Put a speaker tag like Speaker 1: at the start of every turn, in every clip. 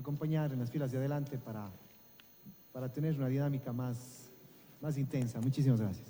Speaker 1: acompañar en las filas de adelante para tener una dinámica más intensa. Muchísimas gracias.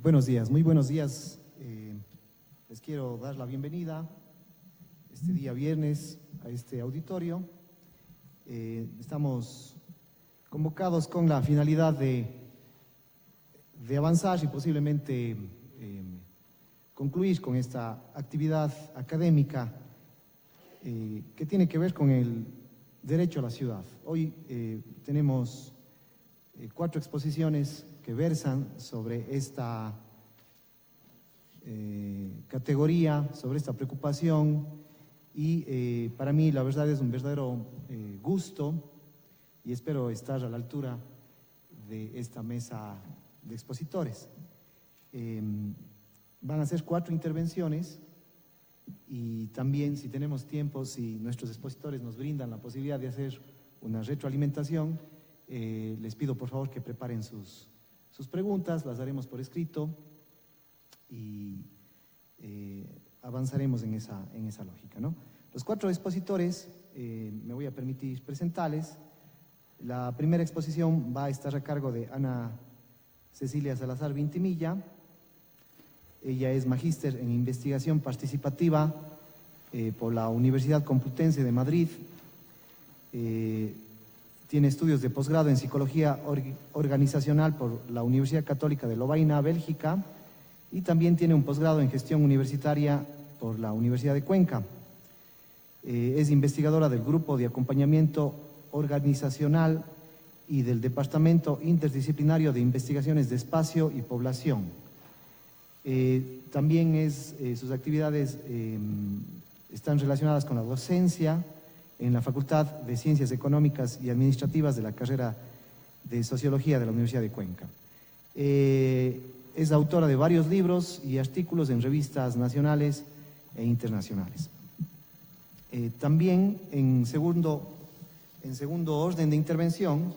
Speaker 1: Buenos días, muy buenos días. Les quiero dar la bienvenida este día viernes a este auditorio. Estamos convocados con la finalidad de avanzar y posiblemente concluir con esta actividad académica que tiene que ver con el derecho a la ciudad. Hoy tenemos 4 exposiciones que versan sobre esta categoría, sobre esta preocupación, y para mí la verdad es un verdadero gusto y espero estar a la altura de esta mesa de expositores. Van a ser 4 intervenciones y también, si tenemos tiempo, si nuestros expositores nos brindan la posibilidad de hacer una retroalimentación, les pido por favor que preparen sus preguntas, las daremos por escrito y avanzaremos en esa lógica, ¿no? Los 4 expositores me voy a permitir presentarles. La primera exposición va a estar a cargo de Ana Cecilia Salazar Vintimilla. Ella es magíster en investigación participativa por la Universidad Complutense de Madrid. Tiene estudios de posgrado en Psicología Organizacional por la Universidad Católica de Lovaina, Bélgica, y también tiene un posgrado en Gestión Universitaria por la Universidad de Cuenca. Es investigadora del Grupo de Acompañamiento Organizacional y del Departamento Interdisciplinario de Investigaciones de Espacio y Población. También sus actividades están relacionadas con la docencia en la Facultad de Ciencias Económicas y Administrativas de la carrera de Sociología de la Universidad de Cuenca. Es autora de varios libros y artículos en revistas nacionales e internacionales. También en segundo orden de intervención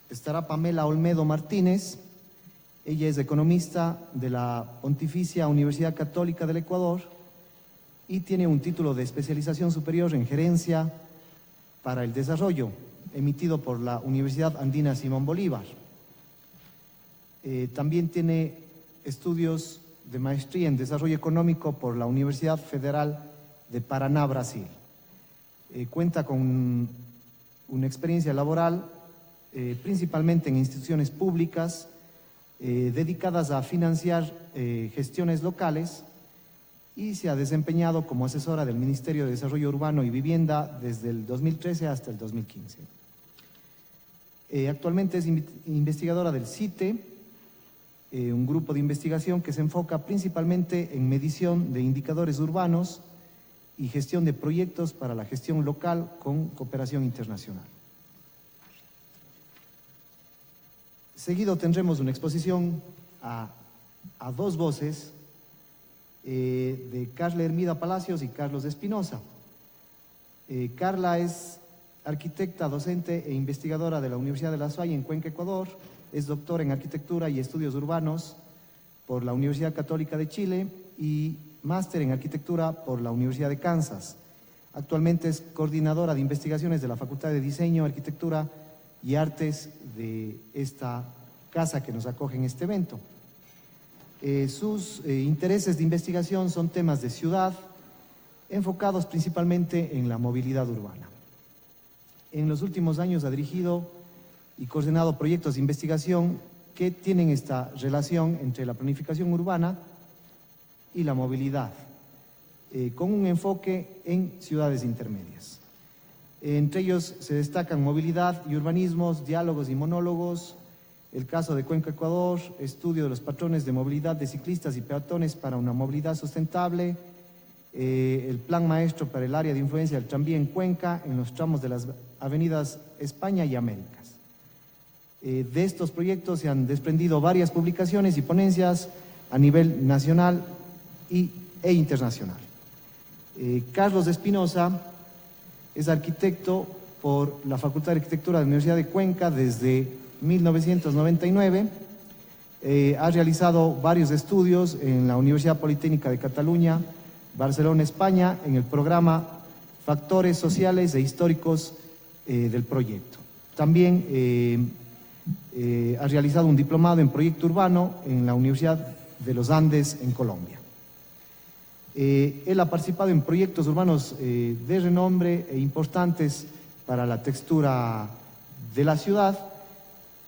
Speaker 1: estará Pamela Olmedo Martínez. Ella es economista de la Pontificia Universidad Católica del Ecuador y tiene un título de especialización superior en gerencia para el desarrollo, emitido por la Universidad Andina Simón Bolívar. También tiene estudios de maestría en desarrollo económico por la Universidad Federal de Paraná, Brasil. Cuenta con una experiencia laboral principalmente en instituciones públicas dedicadas a financiar gestiones locales, y se ha desempeñado como asesora del Ministerio de Desarrollo Urbano y Vivienda desde el 2013 hasta el 2015. Actualmente es investigadora del CITE, un grupo de investigación que se enfoca principalmente en medición de indicadores urbanos y gestión de proyectos para la gestión local con cooperación internacional. Seguido tendremos una exposición a 2 voces de Carla Hermida Palacios y Carlos Espinosa. Carla es arquitecta, docente e investigadora de la Universidad de La Salle en Cuenca, Ecuador. Es doctora en Arquitectura y Estudios Urbanos por la Universidad Católica de Chile y máster en Arquitectura por la Universidad de Kansas. Actualmente es coordinadora de investigaciones de la Facultad de Diseño, Arquitectura y Artes de esta casa que nos acoge en este evento. Sus intereses de investigación son temas de ciudad, enfocados principalmente en la movilidad urbana. En los últimos años ha dirigido y coordinado proyectos de investigación que tienen esta relación entre la planificación urbana y la movilidad, con un enfoque en ciudades intermedias. Entre ellos se destacan movilidad y urbanismos, diálogos y monólogos, el caso de Cuenca, Ecuador, estudio de los patrones de movilidad de ciclistas y peatones para una movilidad sustentable, el plan maestro para el área de influencia del tranvía en Cuenca en los tramos de las avenidas España y Américas. De estos proyectos se han desprendido varias publicaciones y ponencias a nivel nacional e internacional. Carlos Espinosa es arquitecto por la Facultad de Arquitectura de la Universidad de Cuenca desde 1999. Ha realizado varios estudios en la Universidad Politécnica de Cataluña, Barcelona, España, en el programa Factores Sociales e Históricos del proyecto. También ha realizado un diplomado en Proyecto Urbano en la Universidad de los Andes, en Colombia. Él ha participado en proyectos urbanos de renombre e importantes para la textura de la ciudad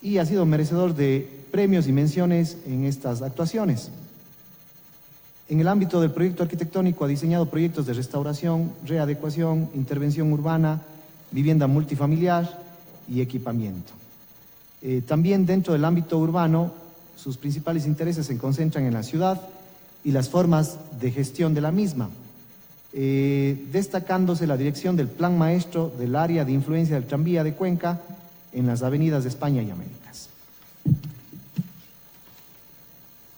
Speaker 1: y ha sido merecedor de premios y menciones en estas actuaciones. En el ámbito del proyecto arquitectónico ha diseñado proyectos de restauración, readecuación, intervención urbana, vivienda multifamiliar y equipamiento. También dentro del ámbito urbano, sus principales intereses se concentran en la ciudad y las formas de gestión de la misma, destacándose la dirección del plan maestro del área de influencia del tranvía de Cuenca en las avenidas de España y Américas.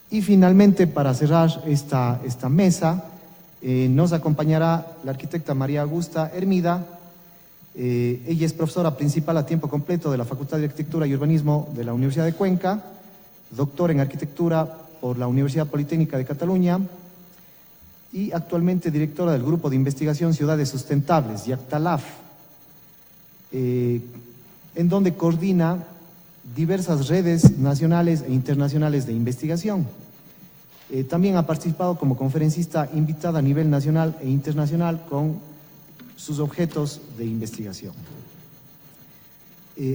Speaker 1: Y finalmente, para cerrar esta mesa, nos acompañará la arquitecta María Augusta Hermida. Ella es profesora principal a tiempo completo de la Facultad de Arquitectura y Urbanismo de la Universidad de Cuenca, doctora en Arquitectura por la Universidad Politécnica de Cataluña y actualmente directora del Grupo de Investigación Ciudades Sustentables, YACTALAF, en donde coordina diversas redes nacionales e internacionales de investigación. También ha participado como conferencista invitada a nivel nacional e internacional con sus objetos de investigación.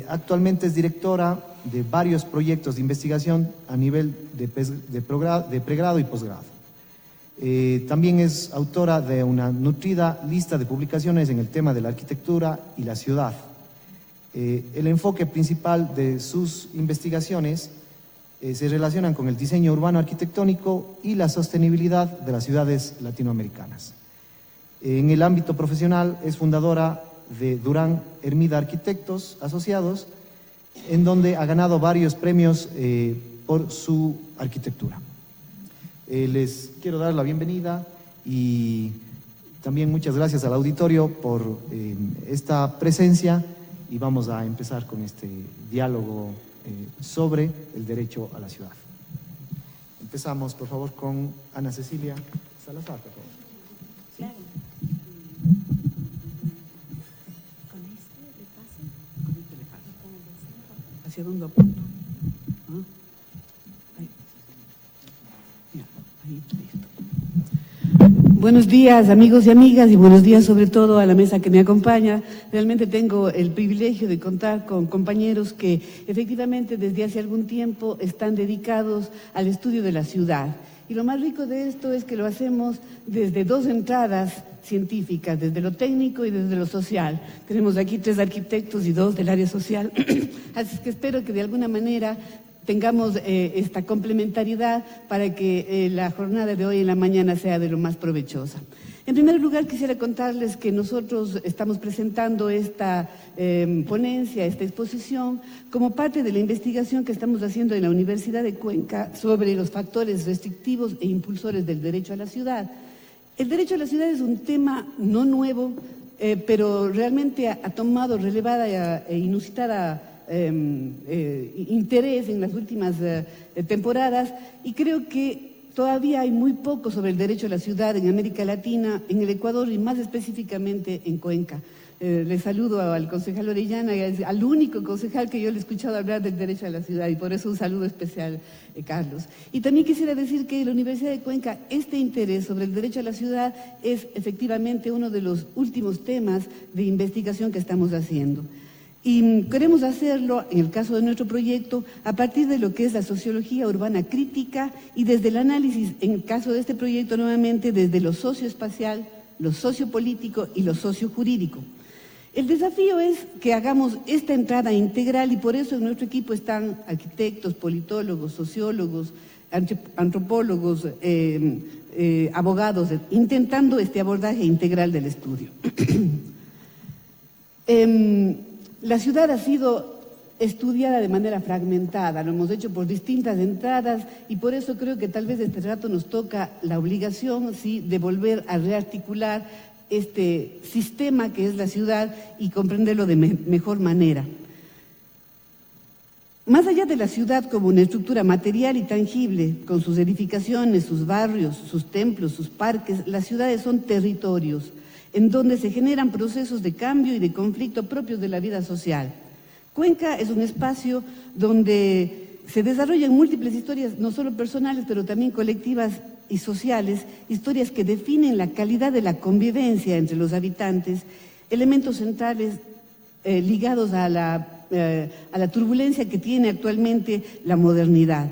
Speaker 1: Actualmente es directora de varios proyectos de investigación a nivel de pregrado y posgrado. También es autora de una nutrida lista de publicaciones en el tema de la arquitectura y la ciudad. El enfoque principal de sus investigaciones se relacionan con el diseño urbano arquitectónico y la sostenibilidad de las ciudades latinoamericanas. En el ámbito profesional es fundadora de Durán Hermida Arquitectos Asociados, en donde ha ganado varios premios por su arquitectura. Les quiero dar la bienvenida y también muchas gracias al auditorio por esta presencia y vamos a empezar con este diálogo sobre el derecho a la ciudad. Empezamos, por favor, con Ana Cecilia Salazar, por favor. ¿Sí?
Speaker 2: Claro. Con este le pasa. Con este le pasa. ¿Hacia dónde apunto? ¿Ah? Ahí. Ya, ahí, listo. Buenos días, amigos y amigas, y buenos días sobre todo a la mesa que me acompaña. Realmente tengo el privilegio de contar con compañeros que efectivamente desde hace algún tiempo están dedicados al estudio de la ciudad. Y lo más rico de esto es que lo hacemos desde dos entradas científicas, desde lo técnico y desde lo social. Tenemos aquí 3 arquitectos y 2 del área social, así que espero que de alguna manera tengamos esta complementariedad para que la jornada de hoy en la mañana sea de lo más provechosa. En primer lugar, quisiera contarles que nosotros estamos presentando esta ponencia, esta exposición, como parte de la investigación que estamos haciendo en la Universidad de Cuenca sobre los factores restrictivos e impulsores del derecho a la ciudad. El derecho a la ciudad es un tema no nuevo, pero realmente ha tomado relevada e inusitada interés en las últimas temporadas, y creo que todavía hay muy poco sobre el derecho a la ciudad en América Latina, en el Ecuador y más específicamente en Cuenca. Le saludo al concejal Orellana, al único concejal que yo le he escuchado hablar del derecho a la ciudad, y por eso un saludo especial, Carlos. Y también quisiera decir que en la Universidad de Cuenca este interés sobre el derecho a la ciudad es efectivamente uno de los últimos temas de investigación que estamos haciendo. Y queremos hacerlo, en el caso de nuestro proyecto, a partir de lo que es la sociología urbana crítica y desde el análisis, en el caso de este proyecto nuevamente, desde lo socioespacial, lo sociopolítico y lo sociojurídico. El desafío es que hagamos esta entrada integral y por eso en nuestro equipo están arquitectos, politólogos, sociólogos, antropólogos, abogados, intentando este abordaje integral del estudio. La ciudad ha sido estudiada de manera fragmentada, lo hemos hecho por distintas entradas y por eso creo que tal vez este rato nos toca la obligación, sí, de volver a rearticular este sistema que es la ciudad y comprenderlo de mejor manera. Más allá de la ciudad como una estructura material y tangible, con sus edificaciones, sus barrios, sus templos, sus parques, las ciudades son territorios en donde se generan procesos de cambio y de conflicto propios de la vida social. Cuenca es un espacio donde se desarrollan múltiples historias, no solo personales, pero también colectivas y sociales, historias que definen la calidad de la convivencia entre los habitantes, elementos centrales ligados a la turbulencia que tiene actualmente la modernidad.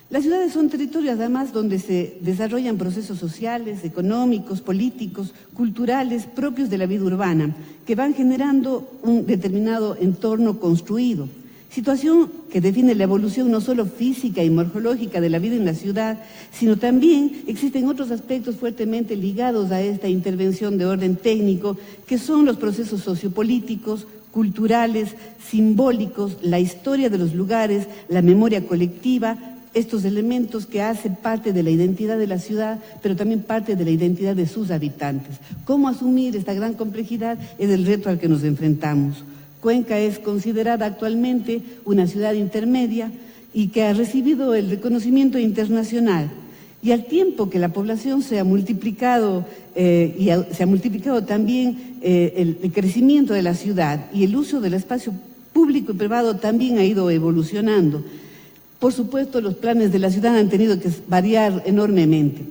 Speaker 2: Las ciudades son territorios además donde se desarrollan procesos sociales, económicos, políticos, culturales propios de la vida urbana, que van generando un determinado entorno construido. Situación que define la evolución no solo física y morfológica de la vida en la ciudad, sino también existen otros aspectos fuertemente ligados a esta intervención de orden técnico, que son los procesos sociopolíticos, culturales, simbólicos, la historia de los lugares, la memoria colectiva, estos elementos que hacen parte de la identidad de la ciudad, pero también parte de la identidad de sus habitantes. ¿Cómo asumir esta gran complejidad? Es el reto al que nos enfrentamos. Cuenca es considerada actualmente una ciudad intermedia y que ha recibido el reconocimiento internacional. Y al tiempo que la población se ha multiplicado se ha multiplicado también el crecimiento de la ciudad y el uso del espacio público y privado también ha ido evolucionando. Por supuesto, los planes de la ciudad han tenido que variar enormemente.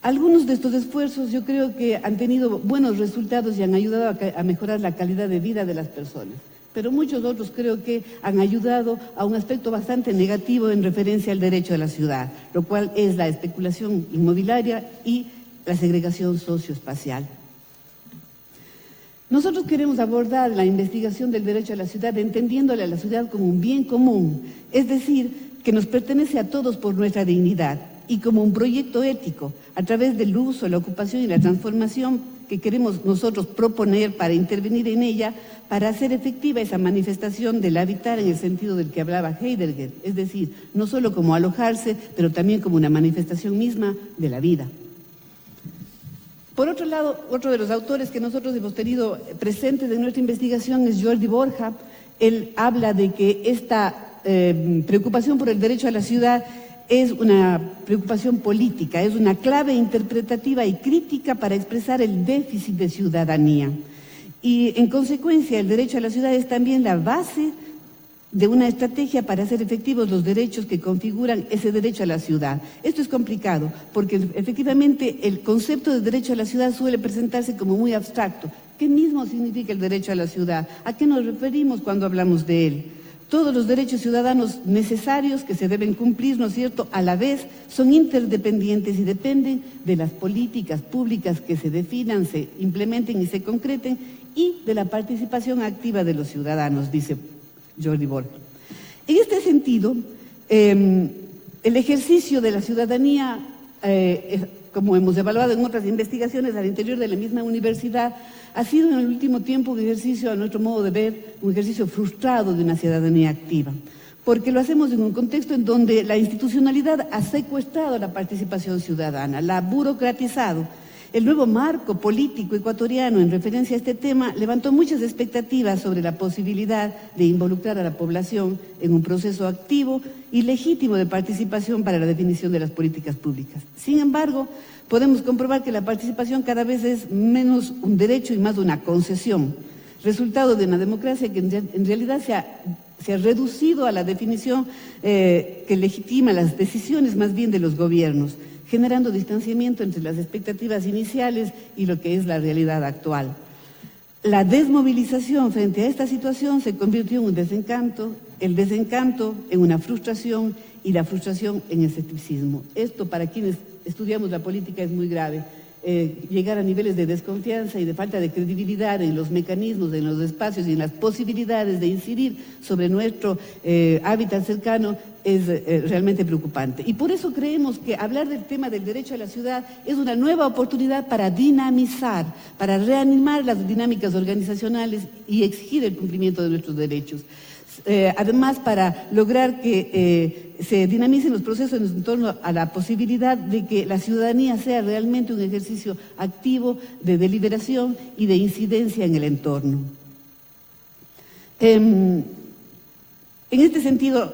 Speaker 2: Algunos de estos esfuerzos yo creo que han tenido buenos resultados y han ayudado a mejorar la calidad de vida de las personas. Pero muchos otros creo que han ayudado a un aspecto bastante negativo en referencia al derecho a la ciudad, lo cual es la especulación inmobiliaria y la segregación socioespacial. Nosotros queremos abordar la investigación del derecho a la ciudad entendiéndole a la ciudad como un bien común, es decir, que nos pertenece a todos por nuestra dignidad y como un proyecto ético a través del uso, la ocupación y la transformación que queremos nosotros proponer para intervenir en ella, para hacer efectiva esa manifestación del habitar en el sentido del que hablaba Heidegger, es decir, no solo como alojarse, pero también como una manifestación misma de la vida. Por otro lado, otro de los autores que nosotros hemos tenido presentes en nuestra investigación es Jordi Borja. Él habla de que esta preocupación por el derecho a la ciudad es una preocupación política, es una clave interpretativa y crítica para expresar el déficit de ciudadanía. Y en consecuencia, el derecho a la ciudad es también la base de una estrategia para hacer efectivos los derechos que configuran ese derecho a la ciudad. Esto es complicado, porque efectivamente el concepto de derecho a la ciudad suele presentarse como muy abstracto. ¿Qué mismo significa el derecho a la ciudad? ¿A qué nos referimos cuando hablamos de él? Todos los derechos ciudadanos necesarios que se deben cumplir, ¿no es cierto?, a la vez son interdependientes y dependen de las políticas públicas que se definan, se implementen y se concreten y de la participación activa de los ciudadanos, dice Jordi Borja. En este sentido, el ejercicio de la ciudadanía, como hemos evaluado en otras investigaciones al interior de la misma universidad, ha sido en el último tiempo un ejercicio, a nuestro modo de ver, un ejercicio frustrado de una ciudadanía activa, porque lo hacemos en un contexto en donde la institucionalidad ha secuestrado la participación ciudadana, la ha burocratizado, El nuevo marco político ecuatoriano en referencia a este tema levantó muchas expectativas sobre la posibilidad de involucrar a la población en un proceso activo y legítimo de participación para la definición de las políticas públicas. Sin embargo, podemos comprobar que la participación cada vez es menos un derecho y más una concesión, resultado de una democracia que en realidad se ha reducido a la definición que legitima las decisiones más bien de los gobiernos, generando distanciamiento entre las expectativas iniciales y lo que es la realidad actual. La desmovilización frente a esta situación se convirtió en un desencanto, el desencanto en una frustración y la frustración en escepticismo. Esto, para quienes estudiamos la política, es muy grave. Llegar a niveles de desconfianza y de falta de credibilidad en los mecanismos, en los espacios y en las posibilidades de incidir sobre nuestro hábitat cercano es realmente preocupante. Y por eso creemos que hablar del tema del derecho a la ciudad es una nueva oportunidad para dinamizar, para reanimar las dinámicas organizacionales y exigir el cumplimiento de nuestros derechos. Además, para lograr que se dinamicen los procesos en torno a la posibilidad de que la ciudadanía sea realmente un ejercicio activo de deliberación y de incidencia en el entorno. En este sentido,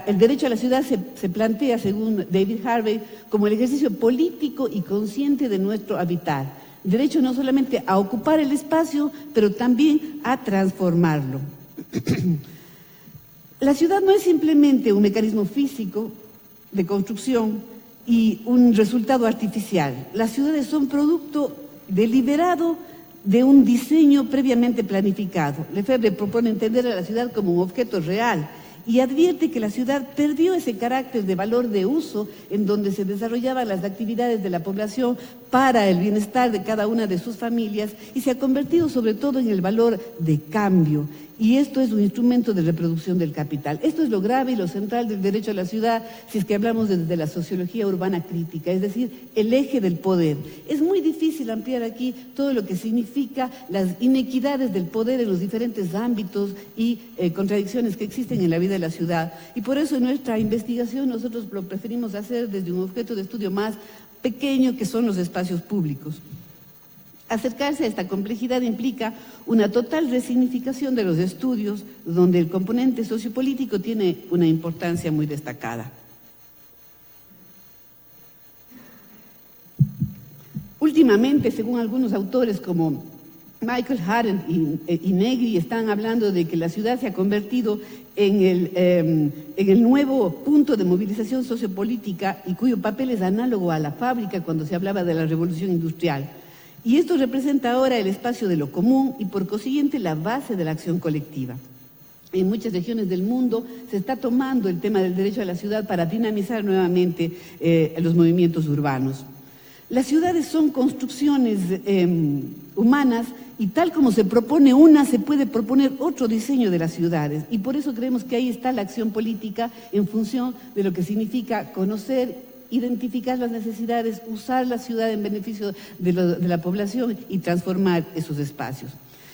Speaker 2: el derecho a la ciudad se plantea, según David Harvey, como el ejercicio político y consciente de nuestro habitar. Derecho no solamente a ocupar el espacio, pero también a transformarlo. La ciudad no es simplemente un mecanismo físico de construcción y un resultado artificial. Las ciudades son producto deliberado de un diseño previamente planificado. Lefebvre propone entender a la ciudad como un objeto real y advierte que la ciudad perdió ese carácter de valor de uso en donde se desarrollaban las actividades de la población para el bienestar de cada una de sus familias y se ha convertido sobre todo en el valor de cambio. Y esto es un instrumento de reproducción del capital. Esto es lo grave y lo central del derecho a la ciudad si es que hablamos desde la sociología urbana crítica, es decir, el eje del poder. Es muy difícil ampliar aquí todo lo que significa las inequidades del poder en los diferentes ámbitos y contradicciones que existen en la vida de la ciudad. Y por eso en nuestra investigación nosotros lo preferimos hacer desde un objeto de estudio más pequeño, que son los espacios públicos. Acercarse a esta complejidad implica una total resignificación de los estudios, donde el componente sociopolítico tiene una importancia muy destacada. Últimamente, según algunos autores como Michael Harren y Negri, están hablando de que la ciudad se ha convertido en el nuevo punto de movilización sociopolítica y cuyo papel es análogo a la fábrica cuando se hablaba de la revolución industrial. Y esto representa ahora el espacio de lo común y por consiguiente la base de la acción colectiva. En muchas regiones del mundo se está tomando el tema del derecho a la ciudad para dinamizar nuevamente los movimientos urbanos. Las ciudades son construcciones humanas y tal como se propone una, se puede proponer otro diseño de las ciudades. Y por eso creemos que ahí está la acción política en función de lo que significa conocer, identificar las necesidades, usar la ciudad en beneficio de la población y transformar esos espacios.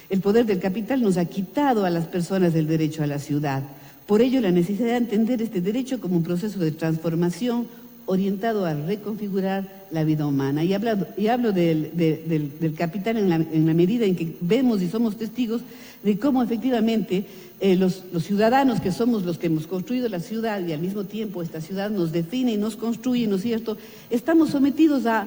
Speaker 2: El poder del capital nos ha quitado a las personas del derecho a la ciudad. Por ello, la necesidad de entender este derecho como un proceso de transformación orientado a reconfigurar la vida humana. Y hablo del capital en la medida en que vemos y somos testigos de cómo efectivamente los ciudadanos, que somos los que hemos construido la ciudad y al mismo tiempo esta ciudad nos define y nos construye, ¿no es cierto?, estamos sometidos a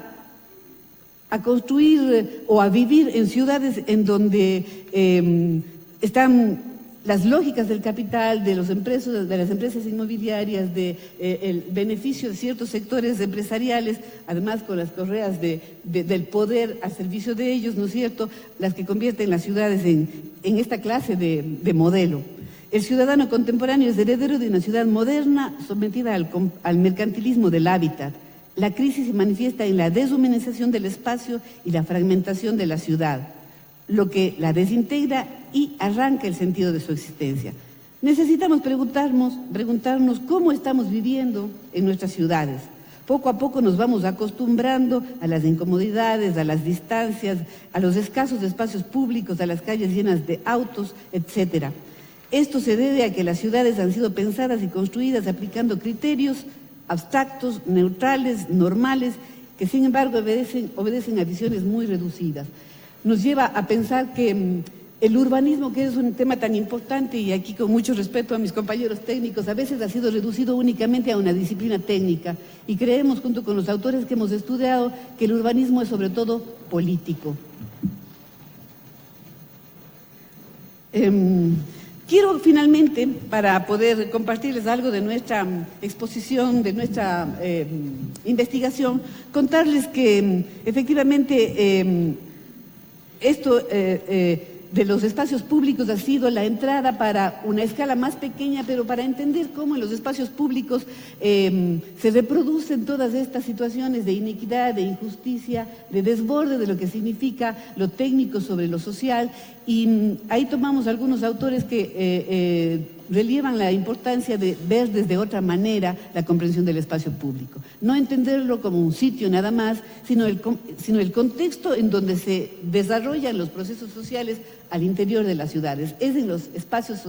Speaker 2: construir o a vivir en ciudades en donde están las lógicas del capital, de las empresas inmobiliarias, el beneficio de ciertos sectores empresariales, además con las correas del poder al servicio de ellos, ¿no es cierto?, las que convierten las ciudades en esta clase de modelo. El ciudadano contemporáneo es heredero de una ciudad moderna sometida al mercantilismo del hábitat. La crisis se manifiesta en la deshumanización del espacio y la fragmentación de la ciudad, lo que la desintegra y arranca el sentido de su existencia. Necesitamos preguntarnos cómo estamos viviendo en nuestras ciudades. Poco a poco nos vamos acostumbrando a las incomodidades, a las distancias, a los escasos espacios públicos, a las calles llenas de autos, etc. Esto se debe a que las ciudades han sido pensadas y construidas aplicando criterios abstractos, neutrales, normales que sin embargo obedecen a visiones muy reducidas. Nos lleva a pensar que el urbanismo, que es un tema tan importante, y aquí con mucho respeto a mis compañeros técnicos, a veces ha sido reducido únicamente a una disciplina técnica, y creemos, junto con los autores que hemos estudiado, que el urbanismo es sobre todo político. Quiero finalmente, para poder compartirles algo de nuestra exposición, de nuestra investigación, contarles que efectivamente esto de los espacios públicos ha sido la entrada para una escala más pequeña, pero para entender cómo en los espacios públicos se reproducen todas estas situaciones de inequidad, de injusticia, de desborde de lo que significa lo técnico sobre lo social. Y ahí tomamos algunos autores que relievan la importancia de ver desde otra manera la comprensión del espacio público. No entenderlo como un sitio nada más, sino el contexto en donde se desarrollan los procesos sociales al interior de las ciudades. Es en los espacios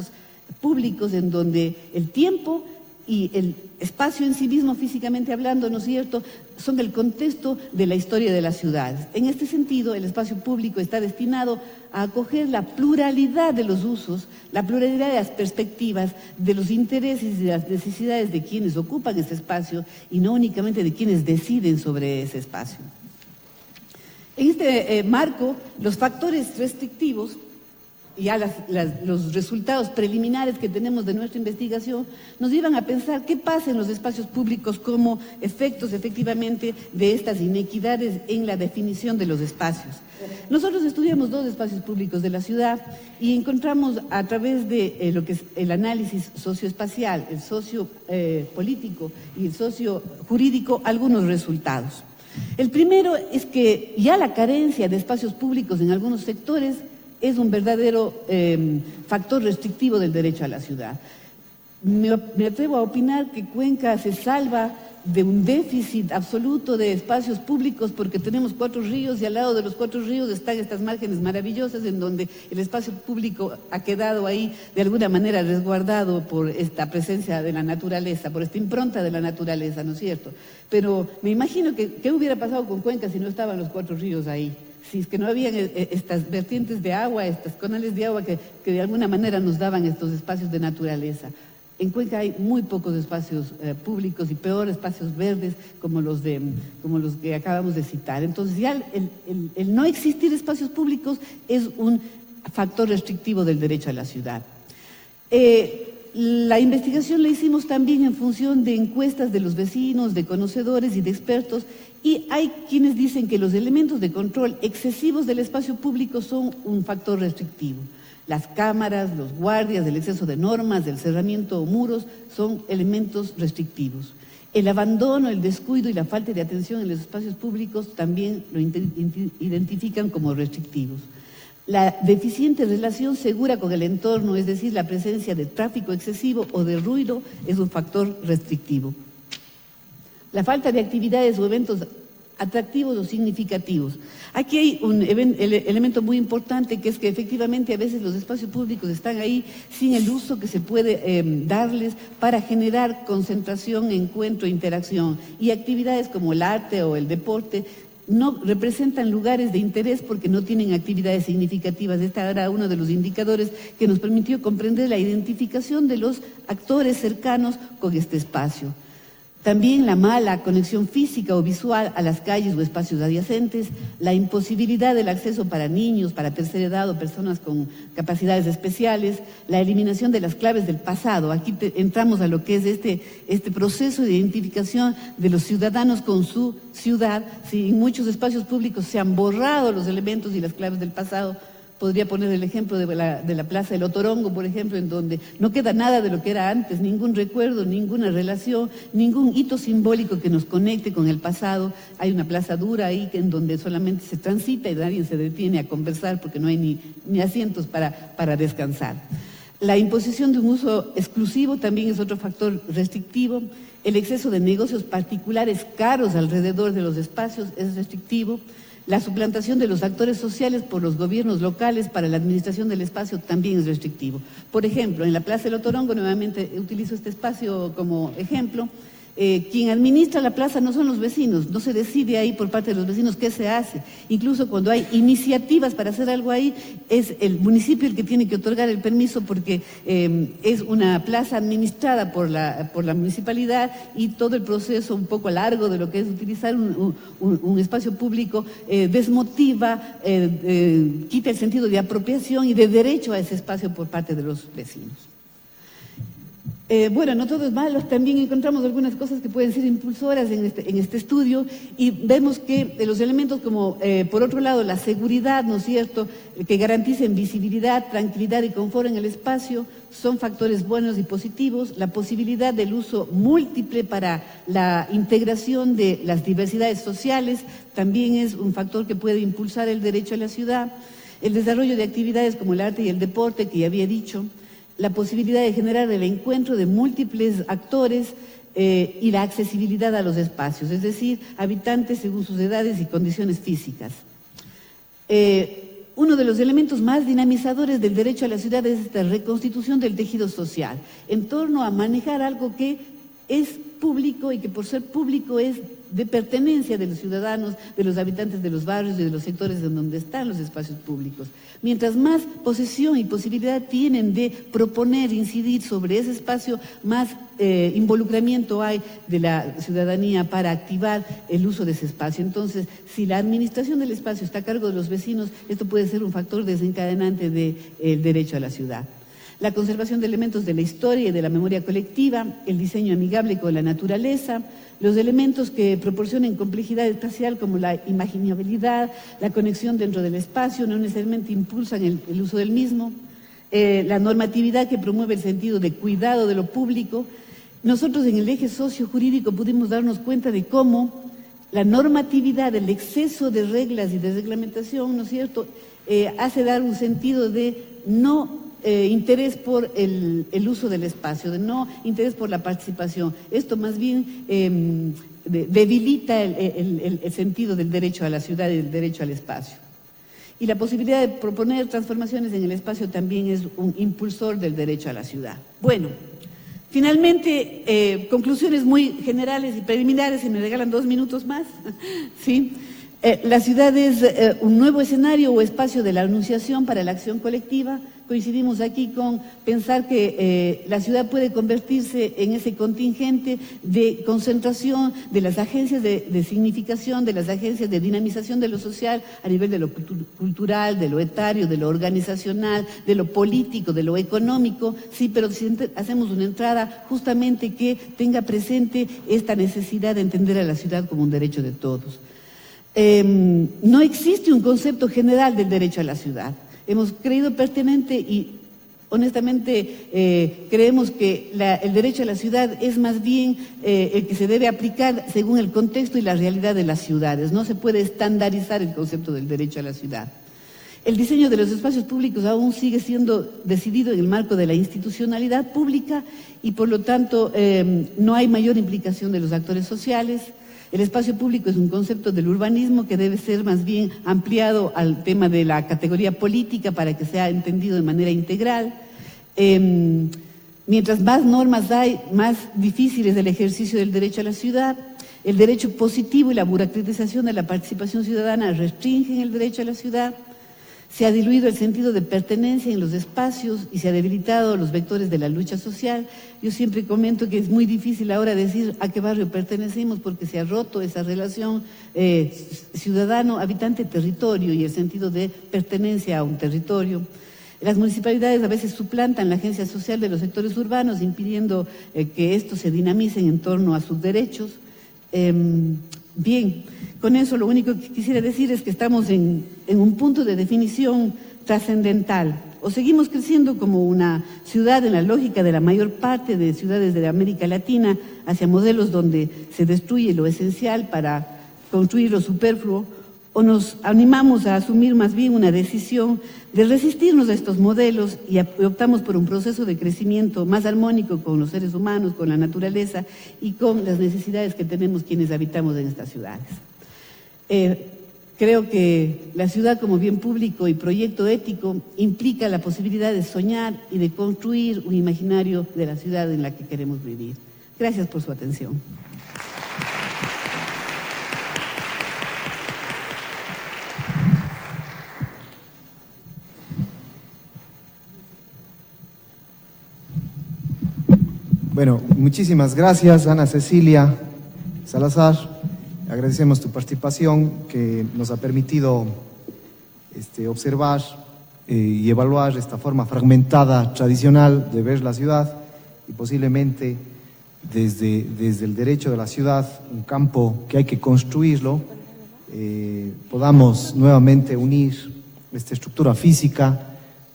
Speaker 2: públicos en donde el tiempo y el espacio en sí mismo, físicamente hablando, ¿no es cierto?, son el contexto de la historia de las ciudades. En este sentido, el espacio público está destinado a acoger la pluralidad de los usos, la pluralidad de las perspectivas, de los intereses y de las necesidades de quienes ocupan ese espacio y no únicamente de quienes deciden sobre ese espacio. En este marco, los factores restrictivos y ya los resultados preliminares que tenemos de nuestra investigación nos llevan a pensar qué pasa en los espacios públicos como efectos efectivamente de estas inequidades en la definición de los espacios. Nosotros estudiamos 2 espacios públicos de la ciudad y encontramos a través de lo que es el análisis socioespacial, el sociopolítico y el sociojurídico algunos resultados. El primero es que ya la carencia de espacios públicos en algunos sectores es un verdadero factor restrictivo del derecho a la ciudad. Me atrevo a opinar que Cuenca se salva de un déficit absoluto de espacios públicos porque tenemos 4 ríos y al lado de los 4 ríos están estas márgenes maravillosas en donde el espacio público ha quedado ahí de alguna manera resguardado por esta presencia de la naturaleza, por esta impronta de la naturaleza, ¿no es cierto? Pero me imagino que ¿qué hubiera pasado con Cuenca si no estaban los 4 ríos ahí? Si es que no habían estas vertientes de agua, estos canales de agua que de alguna manera nos daban estos espacios de naturaleza. En Cuenca hay muy pocos espacios públicos y peor espacios verdes como los que acabamos de citar. Entonces ya el no existir espacios públicos es un factor restrictivo del derecho a la ciudad. La investigación la hicimos también en función de encuestas de los vecinos, de conocedores y de expertos, y hay quienes dicen que los elementos de control excesivos del espacio público son un factor restrictivo. Las cámaras, los guardias, el exceso de normas, el cerramiento o muros son elementos restrictivos. El abandono, el descuido y la falta de atención en los espacios públicos también lo identifican como restrictivos. La deficiente relación segura con el entorno, es decir, la presencia de tráfico excesivo o de ruido, es un factor restrictivo. La falta de actividades o eventos atractivos o significativos. Aquí hay un elemento muy importante, que es que efectivamente a veces los espacios públicos están ahí sin el uso que se puede darles para generar concentración, encuentro, interacción, y actividades como el arte o el deporte no representan lugares de interés porque no tienen actividades significativas. Este era uno de los indicadores que nos permitió comprender la identificación de los actores cercanos con este espacio. También la mala conexión física o visual a las calles o espacios adyacentes, la imposibilidad del acceso para niños, para tercera edad o personas con capacidades especiales, la eliminación de las claves del pasado. Aquí entramos a lo que es este proceso de identificación de los ciudadanos con su ciudad. Si en muchos espacios públicos se han borrado los elementos y las claves del pasado, podría poner el ejemplo de la Plaza del Otorongo, por ejemplo, en donde no queda nada de lo que era antes, ningún recuerdo, ninguna relación, ningún hito simbólico que nos conecte con el pasado. Hay una plaza dura ahí en donde solamente se transita y nadie se detiene a conversar porque no hay ni asientos para descansar. La imposición de un uso exclusivo también es otro factor restrictivo. El exceso de negocios particulares caros alrededor de los espacios es restrictivo. La suplantación de los actores sociales por los gobiernos locales para la administración del espacio también es restrictivo. Por ejemplo, en la Plaza del Otorongo, nuevamente utilizo este espacio como ejemplo, Quien administra la plaza no son los vecinos, no se decide ahí por parte de los vecinos qué se hace. Incluso cuando hay iniciativas para hacer algo ahí, es el municipio el que tiene que otorgar el permiso porque es una plaza administrada por la municipalidad y todo el proceso un poco largo de lo que es utilizar un espacio público desmotiva, quita el sentido de apropiación y de derecho a ese espacio por parte de los vecinos. Bueno, no todo es malo, también encontramos algunas cosas que pueden ser impulsoras en este estudio y vemos que los elementos como, por otro lado, la seguridad, ¿no es cierto?, que garanticen visibilidad, tranquilidad y confort en el espacio, son factores buenos y positivos. La posibilidad del uso múltiple para la integración de las diversidades sociales también es un factor que puede impulsar el derecho a la ciudad. El desarrollo de actividades como el arte y el deporte, que ya había dicho. La posibilidad de generar el encuentro de múltiples actores y la accesibilidad a los espacios, es decir, habitantes según sus edades y condiciones físicas. Uno de los elementos más dinamizadores del derecho a la ciudad es esta reconstitución del tejido social, en torno a manejar algo que es público y que por ser público es de pertenencia de los ciudadanos, de los habitantes de los barrios y de los sectores en donde están los espacios públicos. Mientras más posesión y posibilidad tienen de proponer, incidir sobre ese espacio, más involucramiento hay de la ciudadanía para activar el uso de ese espacio. Entonces, si la administración del espacio está a cargo de los vecinos, esto puede ser un factor desencadenante del derecho a la ciudad. La conservación de elementos de la historia y de la memoria colectiva, el diseño amigable con la naturaleza, los elementos que proporcionen complejidad espacial como la imaginabilidad, la conexión dentro del espacio, no necesariamente impulsan el uso del mismo, la normatividad que promueve el sentido de cuidado de lo público. Nosotros en el eje socio-jurídico pudimos darnos cuenta de cómo la normatividad, el exceso de reglas y de reglamentación, ¿no es cierto?, hace dar un sentido de no interés por el uso del espacio, de no interés por la participación. Esto más bien debilita el sentido del derecho a la ciudad y del derecho al espacio. Y la posibilidad de proponer transformaciones en el espacio también es un impulsor del derecho a la ciudad. Bueno, finalmente, conclusiones muy generales y preliminares, si me regalan 2 minutos más, ¿sí? La ciudad es un nuevo escenario o espacio de la anunciación para la acción colectiva. Coincidimos aquí con pensar que la ciudad puede convertirse en ese contingente de concentración de las agencias de significación, de las agencias de dinamización de lo social a nivel de lo cultural, de lo etario, de lo organizacional, de lo político, de lo económico, sí, pero si hacemos una entrada justamente que tenga presente esta necesidad de entender a la ciudad como un derecho de todos. No existe un concepto general del derecho a la ciudad. Hemos creído pertinente y honestamente creemos que el derecho a la ciudad es más bien el que se debe aplicar según el contexto y la realidad de las ciudades. No se puede estandarizar el concepto del derecho a la ciudad. El diseño de los espacios públicos aún sigue siendo decidido en el marco de la institucionalidad pública y por lo tanto no hay mayor implicación de los actores sociales. El espacio público es un concepto del urbanismo que debe ser más bien ampliado al tema de la categoría política para que sea entendido de manera integral. Mientras más normas hay, más difícil es el ejercicio del derecho a la ciudad. El derecho positivo y la burocratización de la participación ciudadana restringen el derecho a la ciudad. Se ha diluido el sentido de pertenencia en los espacios y se ha debilitado los vectores de la lucha social. Yo siempre comento que es muy difícil ahora decir a qué barrio pertenecemos porque se ha roto esa relación ciudadano, habitante, territorio y el sentido de pertenencia a un territorio. Las municipalidades a veces suplantan la agencia social de los sectores urbanos, impidiendo que estos se dinamicen en torno a sus derechos. Bien, con eso lo único que quisiera decir es que estamos en un punto de definición trascendental. O seguimos creciendo como una ciudad en la lógica de la mayor parte de ciudades de América Latina hacia modelos donde se destruye lo esencial para construir lo superfluo, o nos animamos a asumir más bien una decisión de resistirnos a estos modelos y optamos por un proceso de crecimiento más armónico con los seres humanos, con la naturaleza y con las necesidades que tenemos quienes habitamos en estas ciudades. Creo que la ciudad como bien público y proyecto ético implica la posibilidad de soñar y de construir un imaginario de la ciudad en la que queremos vivir. Gracias por su atención.
Speaker 1: Bueno, muchísimas gracias, Ana Cecilia Salazar. Agradecemos tu participación que nos ha permitido observar y evaluar esta forma fragmentada, tradicional de ver la ciudad y posiblemente desde el derecho de la ciudad, un campo que hay que construirlo, podamos nuevamente unir esta estructura física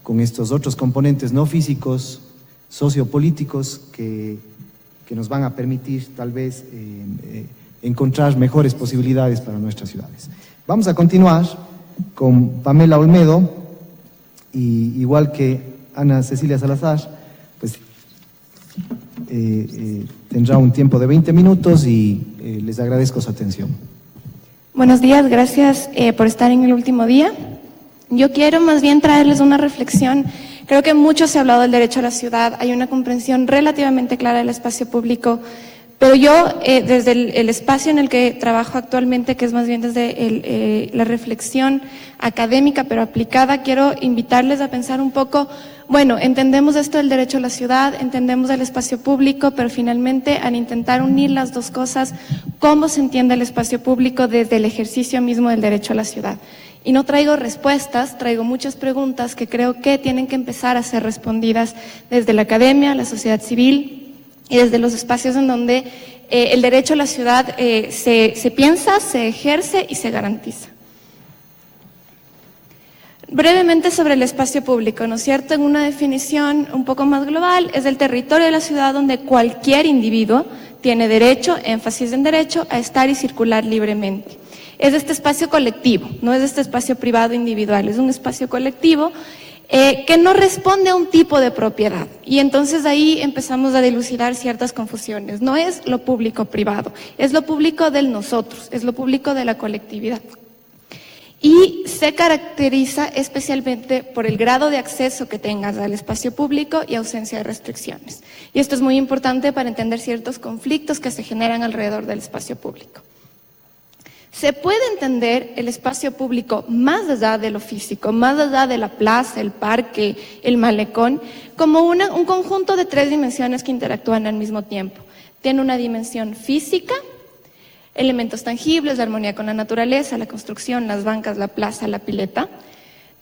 Speaker 1: con estos otros componentes no físicos, sociopolíticos, que nos van a permitir tal vez encontrar mejores posibilidades para nuestras ciudades. Vamos a continuar con Pamela Olmedo, y igual que Ana Cecilia Salazar, pues tendrá un tiempo de 20 minutos y les agradezco su atención.
Speaker 3: Buenos días, gracias por estar en el último día. Yo quiero más bien traerles una reflexión. Creo que mucho se ha hablado del derecho a la ciudad, hay una comprensión relativamente clara del espacio público, pero yo desde el espacio en el que trabajo actualmente, que es más bien desde la reflexión académica pero aplicada, quiero invitarles a pensar un poco, bueno, entendemos esto del derecho a la ciudad, entendemos el espacio público, pero finalmente al intentar unir las dos cosas, ¿cómo se entiende el espacio público desde el ejercicio mismo del derecho a la ciudad? Y no traigo respuestas, traigo muchas preguntas que creo que tienen que empezar a ser respondidas desde la academia, la sociedad civil y desde los espacios en donde el derecho a la ciudad se piensa, se ejerce y se garantiza. Brevemente sobre el espacio público, ¿no es cierto? En una definición un poco más global, es el territorio de la ciudad donde cualquier individuo tiene derecho, énfasis en derecho, a estar y circular libremente. Es este espacio colectivo, no es este espacio privado individual, es un espacio colectivo que no responde a un tipo de propiedad. Y entonces ahí empezamos a dilucidar ciertas confusiones. No es lo público-privado, es lo público del nosotros, es lo público de la colectividad. Y se caracteriza especialmente por el grado de acceso que tengas al espacio público y ausencia de restricciones. Y esto es muy importante para entender ciertos conflictos que se generan alrededor del espacio público. Se puede entender el espacio público más allá de lo físico, más allá de la plaza, el parque, el malecón, como un conjunto de 3 dimensiones que interactúan al mismo tiempo. Tiene una dimensión física, elementos tangibles, la armonía con la naturaleza, la construcción, las bancas, la plaza, la pileta.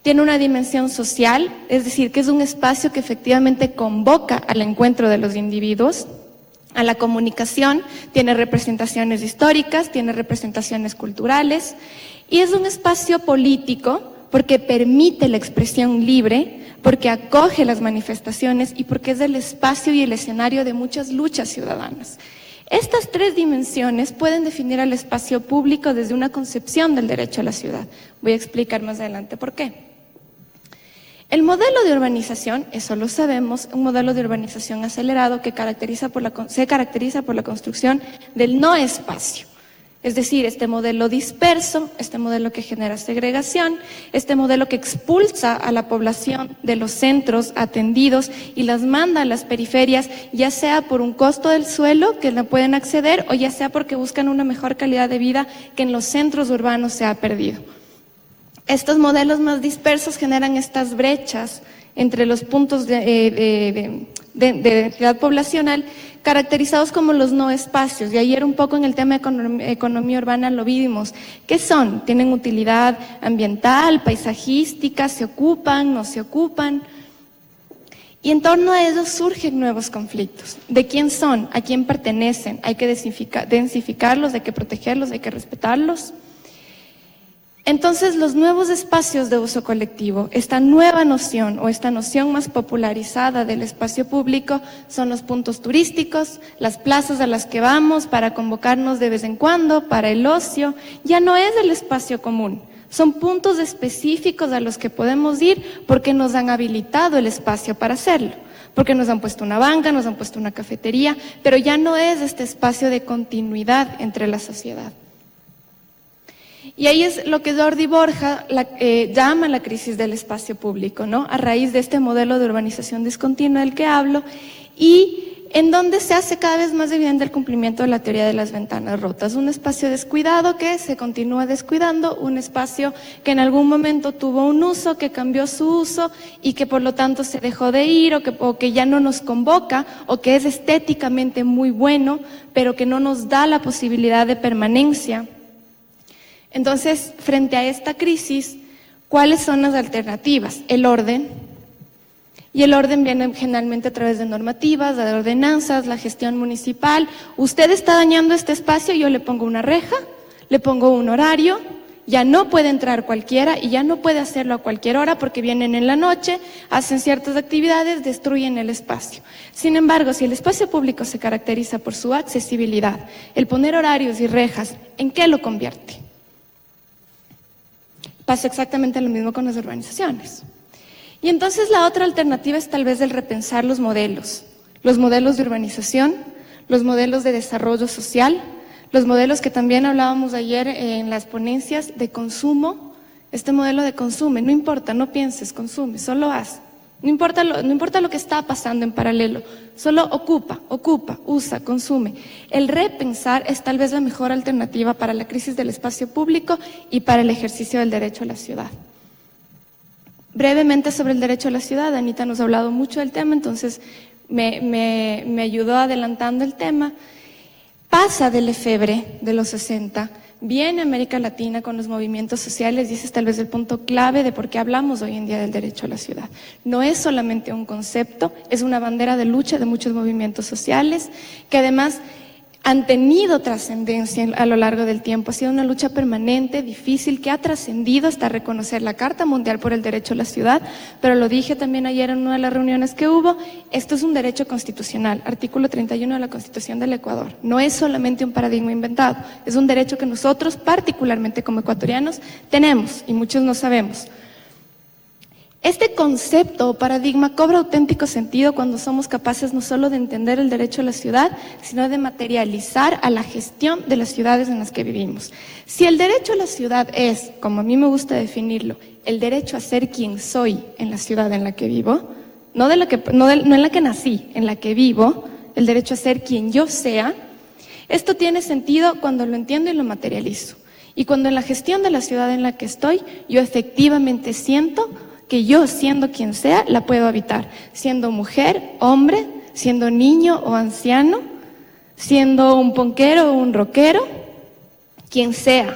Speaker 3: Tiene una dimensión social, es decir, que es un espacio que efectivamente convoca al encuentro de los individuos, a la comunicación, tiene representaciones históricas, tiene representaciones culturales, y es un espacio político porque permite la expresión libre, porque acoge las manifestaciones y porque es el espacio y el escenario de muchas luchas ciudadanas. Estas 3 dimensiones pueden definir al espacio público desde una concepción del derecho a la ciudad. Voy a explicar más adelante por qué. El modelo de urbanización, eso lo sabemos, un modelo de urbanización acelerado que se caracteriza por la construcción del no espacio. Es decir, este modelo disperso, este modelo que genera segregación, este modelo que expulsa a la población de los centros atendidos y las manda a las periferias, ya sea por un costo del suelo que no pueden acceder o ya sea porque buscan una mejor calidad de vida que en los centros urbanos se ha perdido. Estos modelos más dispersos generan estas brechas entre los puntos de densidad poblacional caracterizados como los no espacios. Y ayer un poco en el tema de economía urbana lo vimos. ¿Qué son? ¿Tienen utilidad ambiental, paisajística? ¿Se ocupan? ¿No se ocupan? Y en torno a ellos surgen nuevos conflictos. ¿De quién son? ¿A quién pertenecen? ¿Hay que densificarlos? ¿Hay que protegerlos? ¿Hay que respetarlos? Entonces, los nuevos espacios de uso colectivo, esta nueva noción o esta noción más popularizada del espacio público son los puntos turísticos, las plazas a las que vamos para convocarnos de vez en cuando, para el ocio. Ya no es el espacio común, son puntos específicos a los que podemos ir porque nos han habilitado el espacio para hacerlo, porque nos han puesto una banca, nos han puesto una cafetería, pero ya no es este espacio de continuidad entre la sociedad. Y ahí es lo que Jordi Borja llama la crisis del espacio público, ¿no? A raíz de este modelo de urbanización discontinua del que hablo, y en donde se hace cada vez más evidente el cumplimiento de la teoría de las ventanas rotas. Un espacio descuidado que se continúa descuidando, un espacio que en algún momento tuvo un uso, que cambió su uso y que por lo tanto se dejó de ir o que ya no nos convoca o que es estéticamente muy bueno, pero que no nos da la posibilidad de permanencia. Entonces, frente a esta crisis, ¿cuáles son las alternativas? El orden. Y el orden viene generalmente a través de normativas, de ordenanzas, la gestión municipal. Usted está dañando este espacio, yo le pongo una reja, le pongo un horario, ya no puede entrar cualquiera y ya no puede hacerlo a cualquier hora porque vienen en la noche, hacen ciertas actividades, destruyen el espacio. Sin embargo, si el espacio público se caracteriza por su accesibilidad, el poner horarios y rejas, ¿en qué lo convierte? Pasa exactamente lo mismo con las urbanizaciones. Y entonces la otra alternativa es tal vez el repensar los modelos de urbanización, los modelos de desarrollo social, los modelos que también hablábamos ayer en las ponencias de consumo. Este modelo de consumo, no importa, no pienses, consume, solo haz. No importa lo que está pasando en paralelo, solo ocupa, usa, consume. El repensar es tal vez la mejor alternativa para la crisis del espacio público y para el ejercicio del derecho a la ciudad. Brevemente sobre el derecho a la ciudad, Anita nos ha hablado mucho del tema, entonces me ayudó adelantando el tema. Pasa del efebre de los 60, viene a América Latina con los movimientos sociales y ese es tal vez el punto clave de por qué hablamos hoy en día del derecho a la ciudad. No es solamente un concepto, es una bandera de lucha de muchos movimientos sociales que además han tenido trascendencia a lo largo del tiempo. Ha sido una lucha permanente, difícil, que ha trascendido hasta reconocer la Carta Mundial por el Derecho a la Ciudad, pero lo dije también ayer en una de las reuniones que hubo, esto es un derecho constitucional, artículo 31 de la Constitución del Ecuador. No es solamente un paradigma inventado, es un derecho que nosotros, particularmente como ecuatorianos, tenemos y muchos no sabemos. Este concepto o paradigma cobra auténtico sentido cuando somos capaces no solo de entender el derecho a la ciudad, sino de materializar a la gestión de las ciudades en las que vivimos. Si el derecho a la ciudad es, como a mí me gusta definirlo, el derecho a ser quien soy en la ciudad en la que vivo, no en la que nací, en la que vivo, el derecho a ser quien yo sea, esto tiene sentido cuando lo entiendo y lo materializo. Y cuando en la gestión de la ciudad en la que estoy, yo efectivamente siento que yo, siendo quien sea, la puedo habitar, siendo mujer, hombre, siendo niño o anciano, siendo un ponquero o un rockero, quien sea,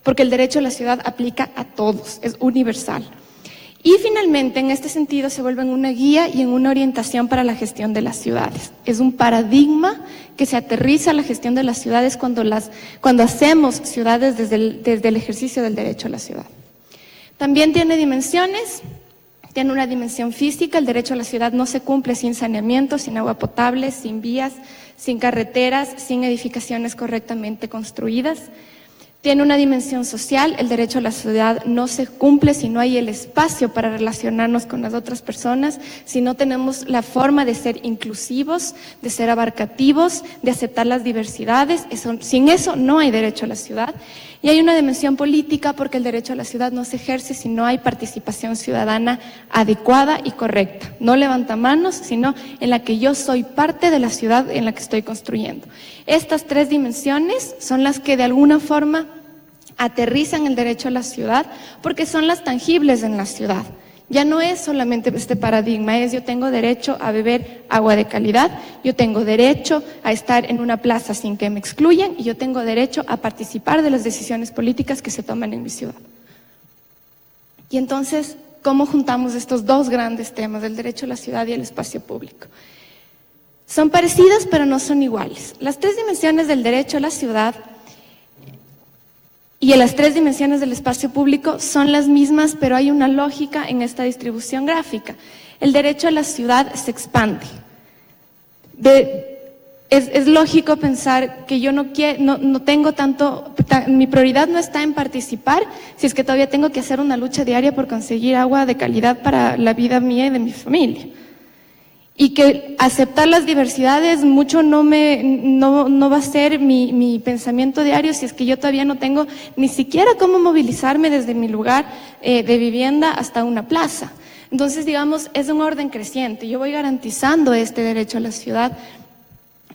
Speaker 3: porque el derecho a la ciudad aplica a todos, es universal. Y finalmente, en este sentido, se vuelve en una guía y en una orientación para la gestión de las ciudades. Es un paradigma que se aterriza a la gestión de las ciudades cuando hacemos ciudades desde el ejercicio del derecho a la ciudad. También tiene dimensiones, tiene una dimensión física, el derecho a la ciudad no se cumple sin saneamiento, sin agua potable, sin vías, sin carreteras, sin edificaciones correctamente construidas. Tiene una dimensión social, el derecho a la ciudad no se cumple si no hay el espacio para relacionarnos con las otras personas, si no tenemos la forma de ser inclusivos, de ser abarcativos, de aceptar las diversidades. Sin eso no hay derecho a la ciudad. Y hay una dimensión política porque el derecho a la ciudad no se ejerce si no hay participación ciudadana adecuada y correcta. No levanta manos, sino en la que yo soy parte de la ciudad en la que estoy construyendo. Estas tres dimensiones son las que de alguna forma aterrizan el derecho a la ciudad porque son las tangibles en la ciudad. Ya no es solamente este paradigma, es yo tengo derecho a beber agua de calidad, yo tengo derecho a estar en una plaza sin que me excluyan y yo tengo derecho a participar de las decisiones políticas que se toman en mi ciudad. Y entonces, ¿cómo juntamos estos dos grandes temas, el derecho a la ciudad y el espacio público? Son parecidas pero no son iguales. Las tres dimensiones del derecho a la ciudad y en las tres dimensiones del espacio público son las mismas, pero hay una lógica en esta distribución gráfica. El derecho a la ciudad se expande. Es lógico pensar que yo no tengo mi prioridad no está en participar, si es que todavía tengo que hacer una lucha diaria por conseguir agua de calidad para la vida mía y de mi familia. Y que aceptar las diversidades mucho no va a ser mi pensamiento diario si es que yo todavía no tengo ni siquiera cómo movilizarme desde mi lugar de vivienda hasta una plaza. Entonces, digamos, es un orden creciente. Yo voy garantizando este derecho a la ciudad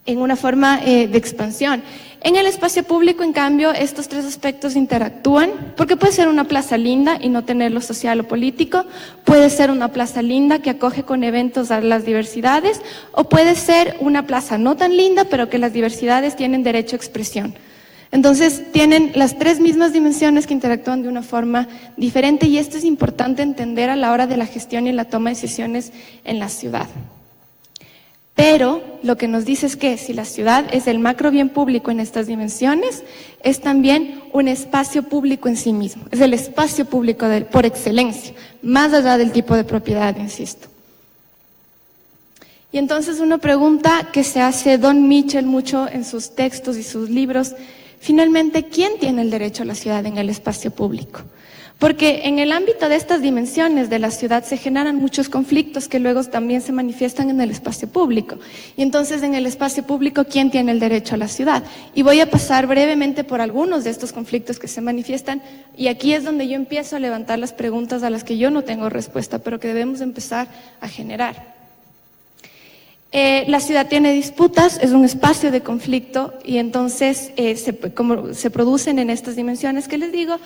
Speaker 3: en una forma de expansión. En el espacio público, en cambio, estos tres aspectos interactúan, porque puede ser una plaza linda y no tener lo social o político, puede ser una plaza linda que acoge con eventos a las diversidades, o puede ser una plaza no tan linda, pero que las diversidades tienen derecho a expresión. Entonces, tienen las tres mismas dimensiones que interactúan de una forma diferente, y esto es importante entender a la hora de la gestión y la toma de decisiones en la ciudad. Pero lo que nos dice es que si la ciudad es el macro bien público en estas dimensiones, es también un espacio público en sí mismo. Es el espacio público por excelencia, más allá del tipo de propiedad, insisto. Y entonces una pregunta que se hace Don Mitchell mucho en sus textos y sus libros, finalmente, ¿quién tiene el derecho a la ciudad en el espacio público? Porque en el ámbito de estas dimensiones de la ciudad se generan muchos conflictos que luego también se manifiestan en el espacio público. Y entonces en el espacio público, ¿quién tiene el derecho a la ciudad? Y voy a pasar brevemente por algunos de estos conflictos que se manifiestan, y aquí es donde yo empiezo a levantar las preguntas a las que yo no tengo respuesta, pero que debemos empezar a generar. La ciudad tiene disputas, es un espacio de conflicto, y entonces como se producen en estas dimensiones que les digo,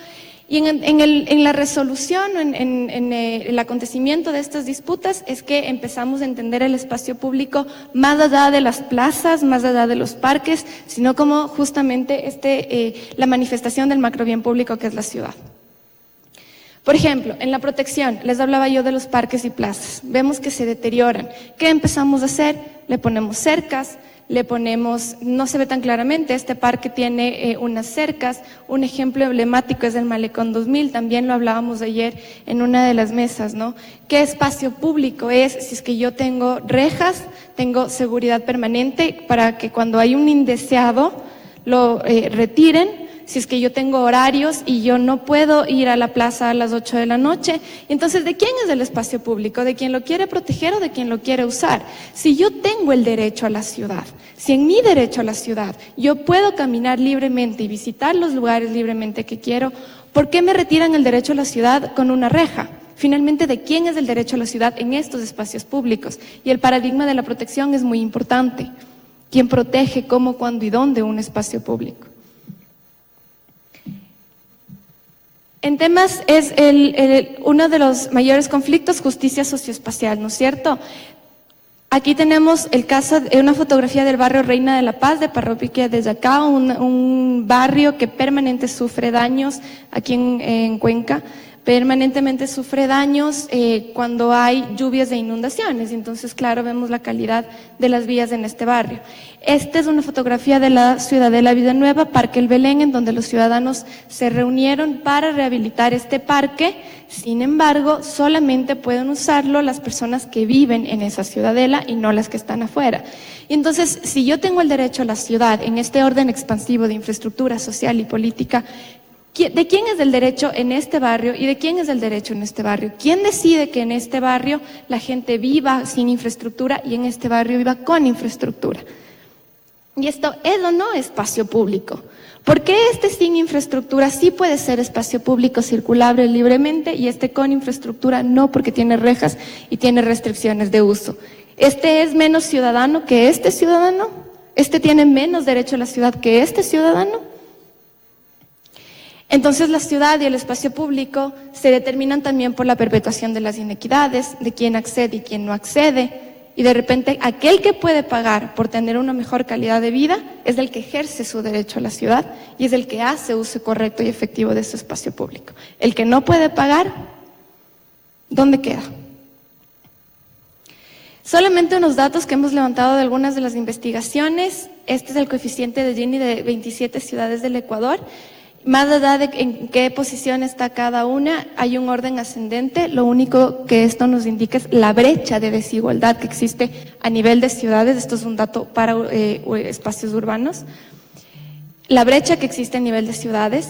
Speaker 3: y en la resolución, en el acontecimiento de estas disputas, es que empezamos a entender el espacio público más allá de las plazas, más allá de los parques, sino como justamente la manifestación del macrobien público que es la ciudad. Por ejemplo, en la protección, les hablaba yo de los parques y plazas. Vemos que se deterioran. ¿Qué empezamos a hacer? Le ponemos cercas, no se ve tan claramente, este parque tiene unas cercas. Un ejemplo emblemático es el Malecón 2000, también lo hablábamos ayer en una de las mesas, ¿no? ¿Qué espacio público es? Si es que yo tengo rejas, tengo seguridad permanente para que cuando hay un indeseado lo retiren. Si es que yo tengo horarios y yo no puedo ir a la plaza a las 8 de la noche, entonces, ¿de quién es el espacio público? ¿De quien lo quiere proteger o de quien lo quiere usar? Si yo tengo el derecho a la ciudad, si en mi derecho a la ciudad yo puedo caminar libremente y visitar los lugares libremente que quiero, ¿por qué me retiran el derecho a la ciudad con una reja? Finalmente, ¿de quién es el derecho a la ciudad en estos espacios públicos? Y el paradigma de la protección es muy importante. ¿Quién protege, cómo, cuándo y dónde un espacio público? En temas es uno de los mayores conflictos, justicia socioespacial, ¿no es cierto? Aquí tenemos el caso de una fotografía del barrio Reina de la Paz, de Parroquia de Yacao, un barrio que permanentemente sufre daños aquí en Cuenca. Permanentemente sufre daños cuando hay lluvias e inundaciones, y entonces, claro, vemos la calidad de las vías en este barrio. Esta es una fotografía de la Ciudadela Villanueva, Parque El Belén, en donde los ciudadanos se reunieron para rehabilitar este parque. Sin embargo, solamente pueden usarlo las personas que viven en esa ciudadela y no las que están afuera. Y entonces, si yo tengo el derecho a la ciudad en este orden expansivo de infraestructura social y política, ¿de quién es el derecho en este barrio y de quién es el derecho en este barrio? ¿Quién decide que en este barrio la gente viva sin infraestructura y en este barrio viva con infraestructura? Y esto es o no espacio público. ¿Por qué este sin infraestructura sí puede ser espacio público circulable libremente y este con infraestructura no, porque tiene rejas y tiene restricciones de uso? ¿Este es menos ciudadano que este ciudadano? ¿Este tiene menos derecho a la ciudad que este ciudadano? Entonces la ciudad y el espacio público se determinan también por la perpetuación de las inequidades, de quién accede y quién no accede, y de repente aquel que puede pagar por tener una mejor calidad de vida es el que ejerce su derecho a la ciudad y es el que hace uso correcto y efectivo de su espacio público. El que no puede pagar, ¿dónde queda? Solamente unos datos que hemos levantado de algunas de las investigaciones. Este es el coeficiente de Gini de 27 ciudades del Ecuador. Más allá de en qué posición está cada una, hay un orden ascendente. Lo único que esto nos indica es la brecha de desigualdad que existe a nivel de ciudades. Esto es un dato para espacios urbanos. La brecha que existe a nivel de ciudades.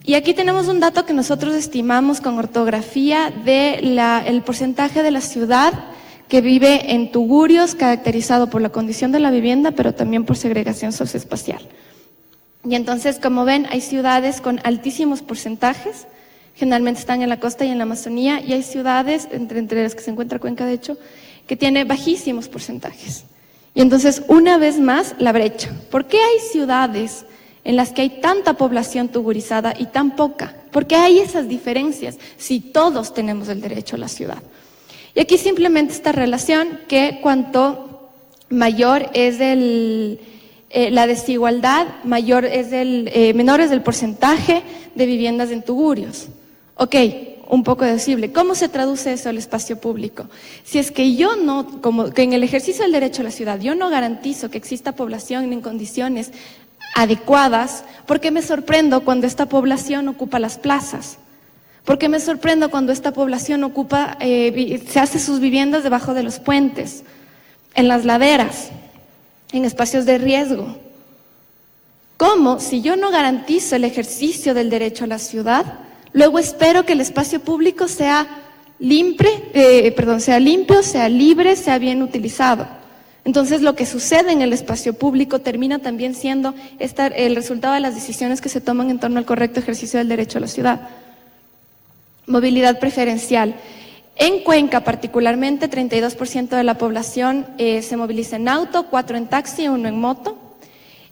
Speaker 3: Y aquí tenemos un dato que nosotros estimamos con ortografía el porcentaje de la ciudad que vive en tugurios, caracterizado por la condición de la vivienda, pero también por segregación socioespacial. Y entonces, como ven, hay ciudades con altísimos porcentajes, generalmente están en la costa y en la Amazonía, y hay ciudades, entre las que se encuentra Cuenca de hecho, que tiene bajísimos porcentajes. Y entonces, una vez más, la brecha. ¿Por qué hay ciudades en las que hay tanta población tugurizada y tan poca? ¿Por qué hay esas diferencias si todos tenemos el derecho a la ciudad? Y aquí simplemente esta relación que cuanto mayor es la desigualdad, menor es el porcentaje de viviendas en tugurios. Ok, un poco deducible. ¿Cómo se traduce eso al espacio público? Si es que yo no, como que en el ejercicio del derecho a la ciudad, yo no garantizo que exista población en condiciones adecuadas, ¿por qué me sorprendo cuando esta población ocupa las plazas? ¿Por qué me sorprendo cuando esta población se hace sus viviendas debajo de los puentes, en las laderas, en espacios de riesgo? ¿Cómo, si yo no garantizo el ejercicio del derecho a la ciudad, luego espero que el espacio público sea limpio, sea libre, sea bien utilizado? Entonces, lo que sucede en el espacio público termina también siendo el resultado de las decisiones que se toman en torno al correcto ejercicio del derecho a la ciudad. Movilidad preferencial. En Cuenca, particularmente, 32% de la población se moviliza en auto, 4% en taxi, 1% en moto,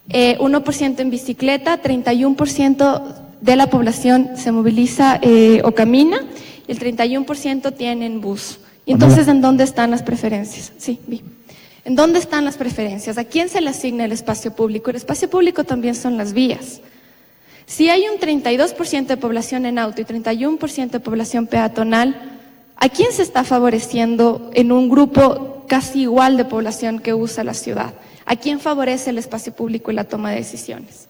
Speaker 3: 1% en bicicleta, 31% de la población se moviliza o camina, y el 31% tienen bus. Y entonces, ¿en dónde están las preferencias? Sí, vi. ¿En dónde están las preferencias? ¿A quién se le asigna el espacio público? El espacio público también son las vías. Si hay un 32% de población en auto y 31% de población peatonal, ¿a quién se está favoreciendo en un grupo casi igual de población que usa la ciudad? ¿A quién favorece el espacio público y la toma de decisiones?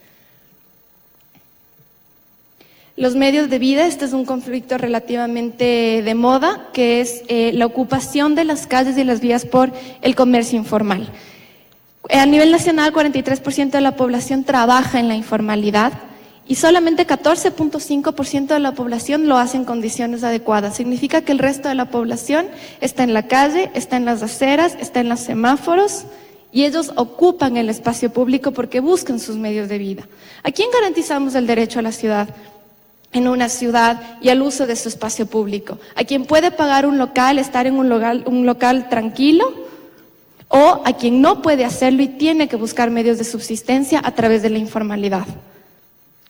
Speaker 3: Los medios de vida, este es un conflicto relativamente de moda, que es la ocupación de las calles y las vías por el comercio informal. A nivel nacional, 43% de la población trabaja en la informalidad y solamente 14.5% de la población lo hace en condiciones adecuadas. Significa que el resto de la población está en la calle, está en las aceras, está en los semáforos, y ellos ocupan el espacio público porque buscan sus medios de vida. ¿A quién garantizamos el derecho a la ciudad? En una ciudad y al uso de su espacio público. A quien puede pagar un local, estar en un local tranquilo, o a quien no puede hacerlo y tiene que buscar medios de subsistencia a través de la informalidad.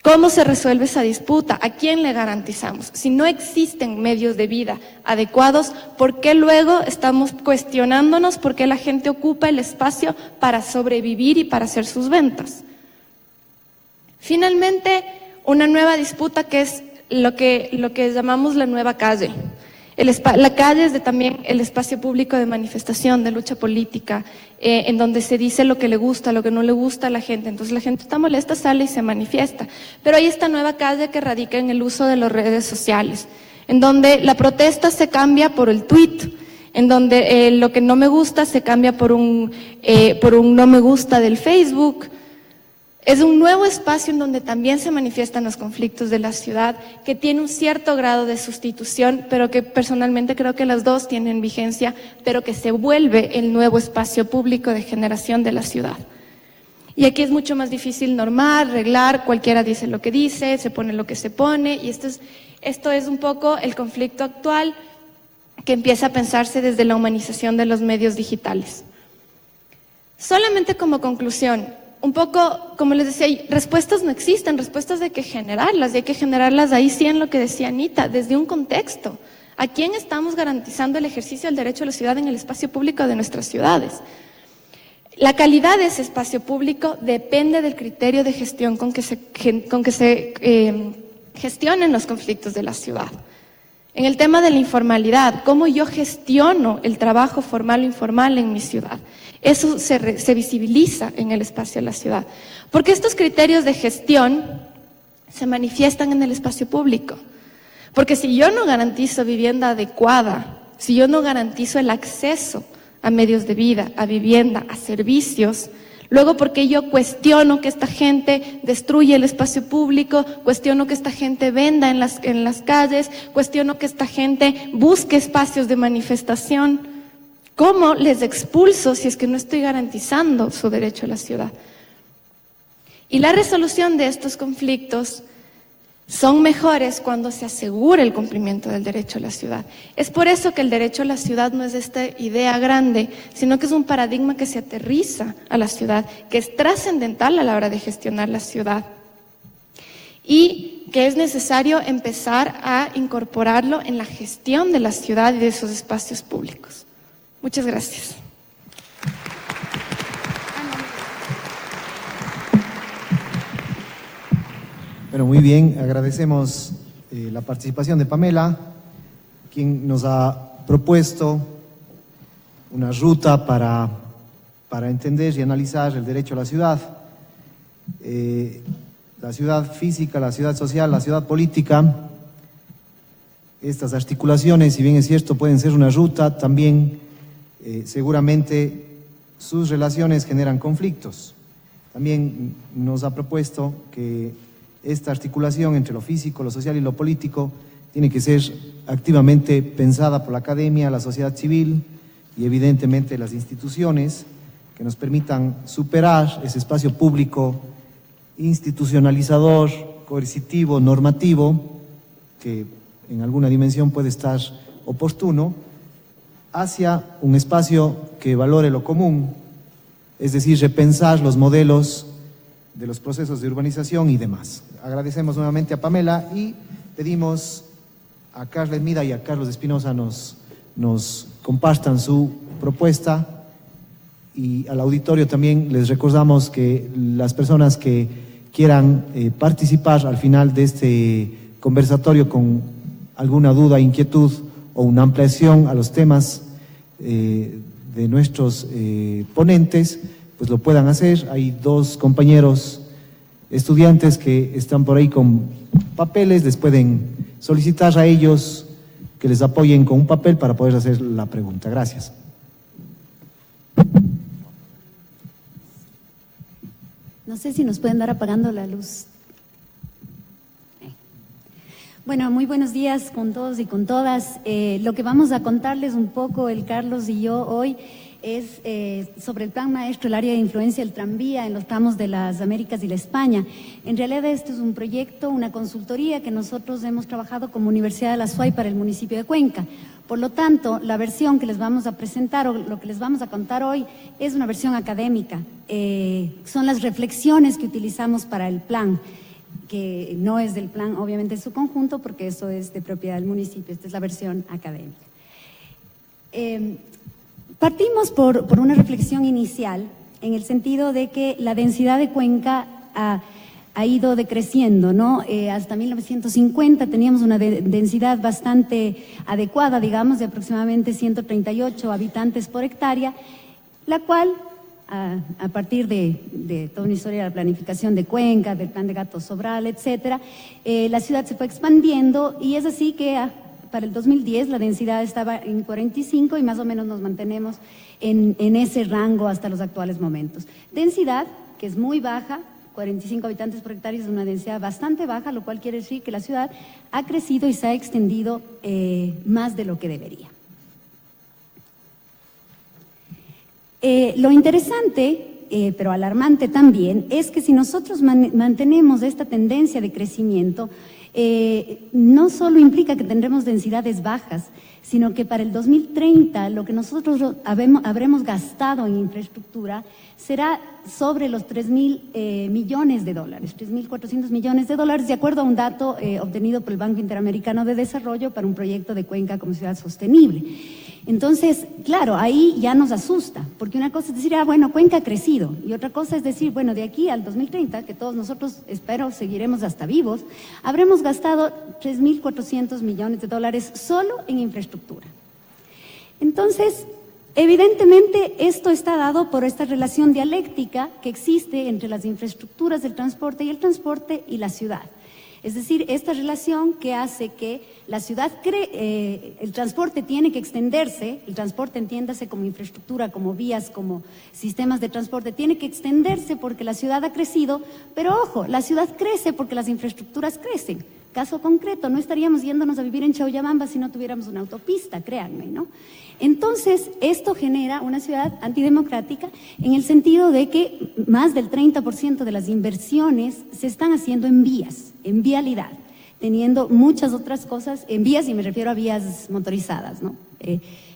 Speaker 3: ¿Cómo se resuelve esa disputa? ¿A quién le garantizamos? Si no existen medios de vida adecuados, ¿por qué luego estamos cuestionándonos por qué la gente ocupa el espacio para sobrevivir y para hacer sus ventas? Finalmente, una nueva disputa que es lo que llamamos la nueva calle. La calle es también el espacio público de manifestación, de lucha política, en donde se dice lo que le gusta, lo que no le gusta a la gente. Entonces la gente está molesta, sale y se manifiesta. Pero hay esta nueva calle que radica en el uso de las redes sociales, en donde la protesta se cambia por el tweet, en donde lo que no me gusta se cambia por un no me gusta del Facebook. Es un nuevo espacio en donde también se manifiestan los conflictos de la ciudad, que tiene un cierto grado de sustitución, pero que personalmente creo que las dos tienen vigencia, pero que se vuelve el nuevo espacio público de generación de la ciudad. Y aquí es mucho más difícil normar, reglar, cualquiera dice lo que dice, se pone lo que se pone, y esto es un poco el conflicto actual que empieza a pensarse desde la humanización de los medios digitales. Solamente como conclusión, un poco, como les decía, respuestas no existen, respuestas hay que generarlas, y hay que generarlas ahí sí en lo que decía Anita, desde un contexto. ¿A quién estamos garantizando el ejercicio del derecho a la ciudad en el espacio público de nuestras ciudades? La calidad de ese espacio público depende del criterio de gestión con que se gestionen los conflictos de la ciudad. En el tema de la informalidad, ¿cómo yo gestiono el trabajo formal o informal en mi ciudad? Eso se visibiliza en el espacio de la ciudad. Porque estos criterios de gestión se manifiestan en el espacio público. Porque si yo no garantizo vivienda adecuada, si yo no garantizo el acceso a medios de vida, a vivienda, a servicios, luego porque yo cuestiono que esta gente destruye el espacio público, cuestiono que esta gente venda en las calles, cuestiono que esta gente busque espacios de manifestación. ¿Cómo les expulso si es que no estoy garantizando su derecho a la ciudad? Y la resolución de estos conflictos son mejores cuando se asegura el cumplimiento del derecho a la ciudad. Es por eso que el derecho a la ciudad no es esta idea grande, sino que es un paradigma que se aterriza a la ciudad, que es trascendental a la hora de gestionar la ciudad y que es necesario empezar a incorporarlo en la gestión de la ciudad y de sus espacios públicos. Muchas gracias.
Speaker 1: Bueno, muy bien, agradecemos la participación de Pamela, quien nos ha propuesto una ruta para entender y analizar el derecho a la ciudad física, la ciudad social, la ciudad política. Estas articulaciones, si bien es cierto, pueden ser una ruta, también seguramente sus relaciones generan conflictos. También nos ha propuesto que esta articulación entre lo físico, lo social y lo político tiene que ser activamente pensada por la academia, la sociedad civil y evidentemente las instituciones que nos permitan superar ese espacio público institucionalizador, coercitivo, normativo, que en alguna dimensión puede estar oportuno, hacia un espacio que valore lo común, es decir, repensar los modelos de los procesos de urbanización y demás. Agradecemos nuevamente a Pamela y pedimos a Carla Mida y a Carlos Espinosa nos compartan su propuesta, y al auditorio también les recordamos que las personas que quieran participar al final de este conversatorio con alguna duda, inquietud o una ampliación a los temas de nuestros ponentes, pues lo puedan hacer. Hay dos compañeros estudiantes que están por ahí con papeles, les pueden solicitar a ellos que les apoyen con un papel para poder hacer la pregunta. Gracias.
Speaker 4: No sé si nos pueden dar apagando la luz. Bueno, muy buenos días con todos y con todas. Lo que vamos a contarles un poco el Carlos y yo hoy es sobre el plan maestro, el área de influencia del tranvía en los tramos de las Américas y la España. En realidad este es un proyecto, una consultoría que nosotros hemos trabajado como Universidad de la SUAY para el municipio de Cuenca. Por lo tanto, la versión que les vamos a presentar o lo que les vamos a contar hoy es una versión académica. Son las reflexiones que utilizamos para el plan, que no es del plan obviamente en su conjunto porque eso es de propiedad del municipio. Esta es la versión académica. Partimos por una reflexión inicial en el sentido de que la densidad de Cuenca ha ido decreciendo, ¿no? Hasta 1950 teníamos una densidad bastante adecuada, digamos, de aproximadamente 138 habitantes por hectárea, la cual, a partir de toda una historia de la planificación de Cuenca, del plan de Gato Sobral, etcétera, la ciudad se fue expandiendo y es así que para el 2010 la densidad estaba en 45 y más o menos nos mantenemos en ese rango hasta los actuales momentos. Densidad que es muy baja, 45 habitantes por hectárea es una densidad bastante baja, lo cual quiere decir que la ciudad ha crecido y se ha extendido más de lo que debería. Lo interesante, pero alarmante también, es que si nosotros mantenemos esta tendencia de crecimiento, no solo implica que tendremos densidades bajas, sino que para el 2030 lo que nosotros habremos gastado en infraestructura será sobre los 3.000 millones de dólares, 3.400 millones de dólares, de acuerdo a un dato obtenido por el Banco Interamericano de Desarrollo para un proyecto de Cuenca como ciudad sostenible. Entonces, claro, ahí ya nos asusta, porque una cosa es decir, bueno, Cuenca ha crecido, y otra cosa es decir, bueno, de aquí al 2030, que todos nosotros, espero, seguiremos hasta vivos, habremos gastado 3.400 millones de dólares solo en infraestructura. Entonces, evidentemente, esto está dado por esta relación dialéctica que existe entre las infraestructuras del transporte y la ciudad. Es decir, esta relación que hace que la ciudad el transporte tiene que extenderse, el transporte entiéndase como infraestructura, como vías, como sistemas de transporte, tiene que extenderse porque la ciudad ha crecido, pero ojo, la ciudad crece porque las infraestructuras crecen. Caso concreto, no estaríamos yéndonos a vivir en Chauyabamba si no tuviéramos una autopista, créanme, ¿no? Entonces, esto genera una ciudad antidemocrática en el sentido de que más del 30% de las inversiones se están haciendo en vías, en vialidad. teniendo muchas otras cosas en vías, y me refiero a vías motorizadas, ¿no?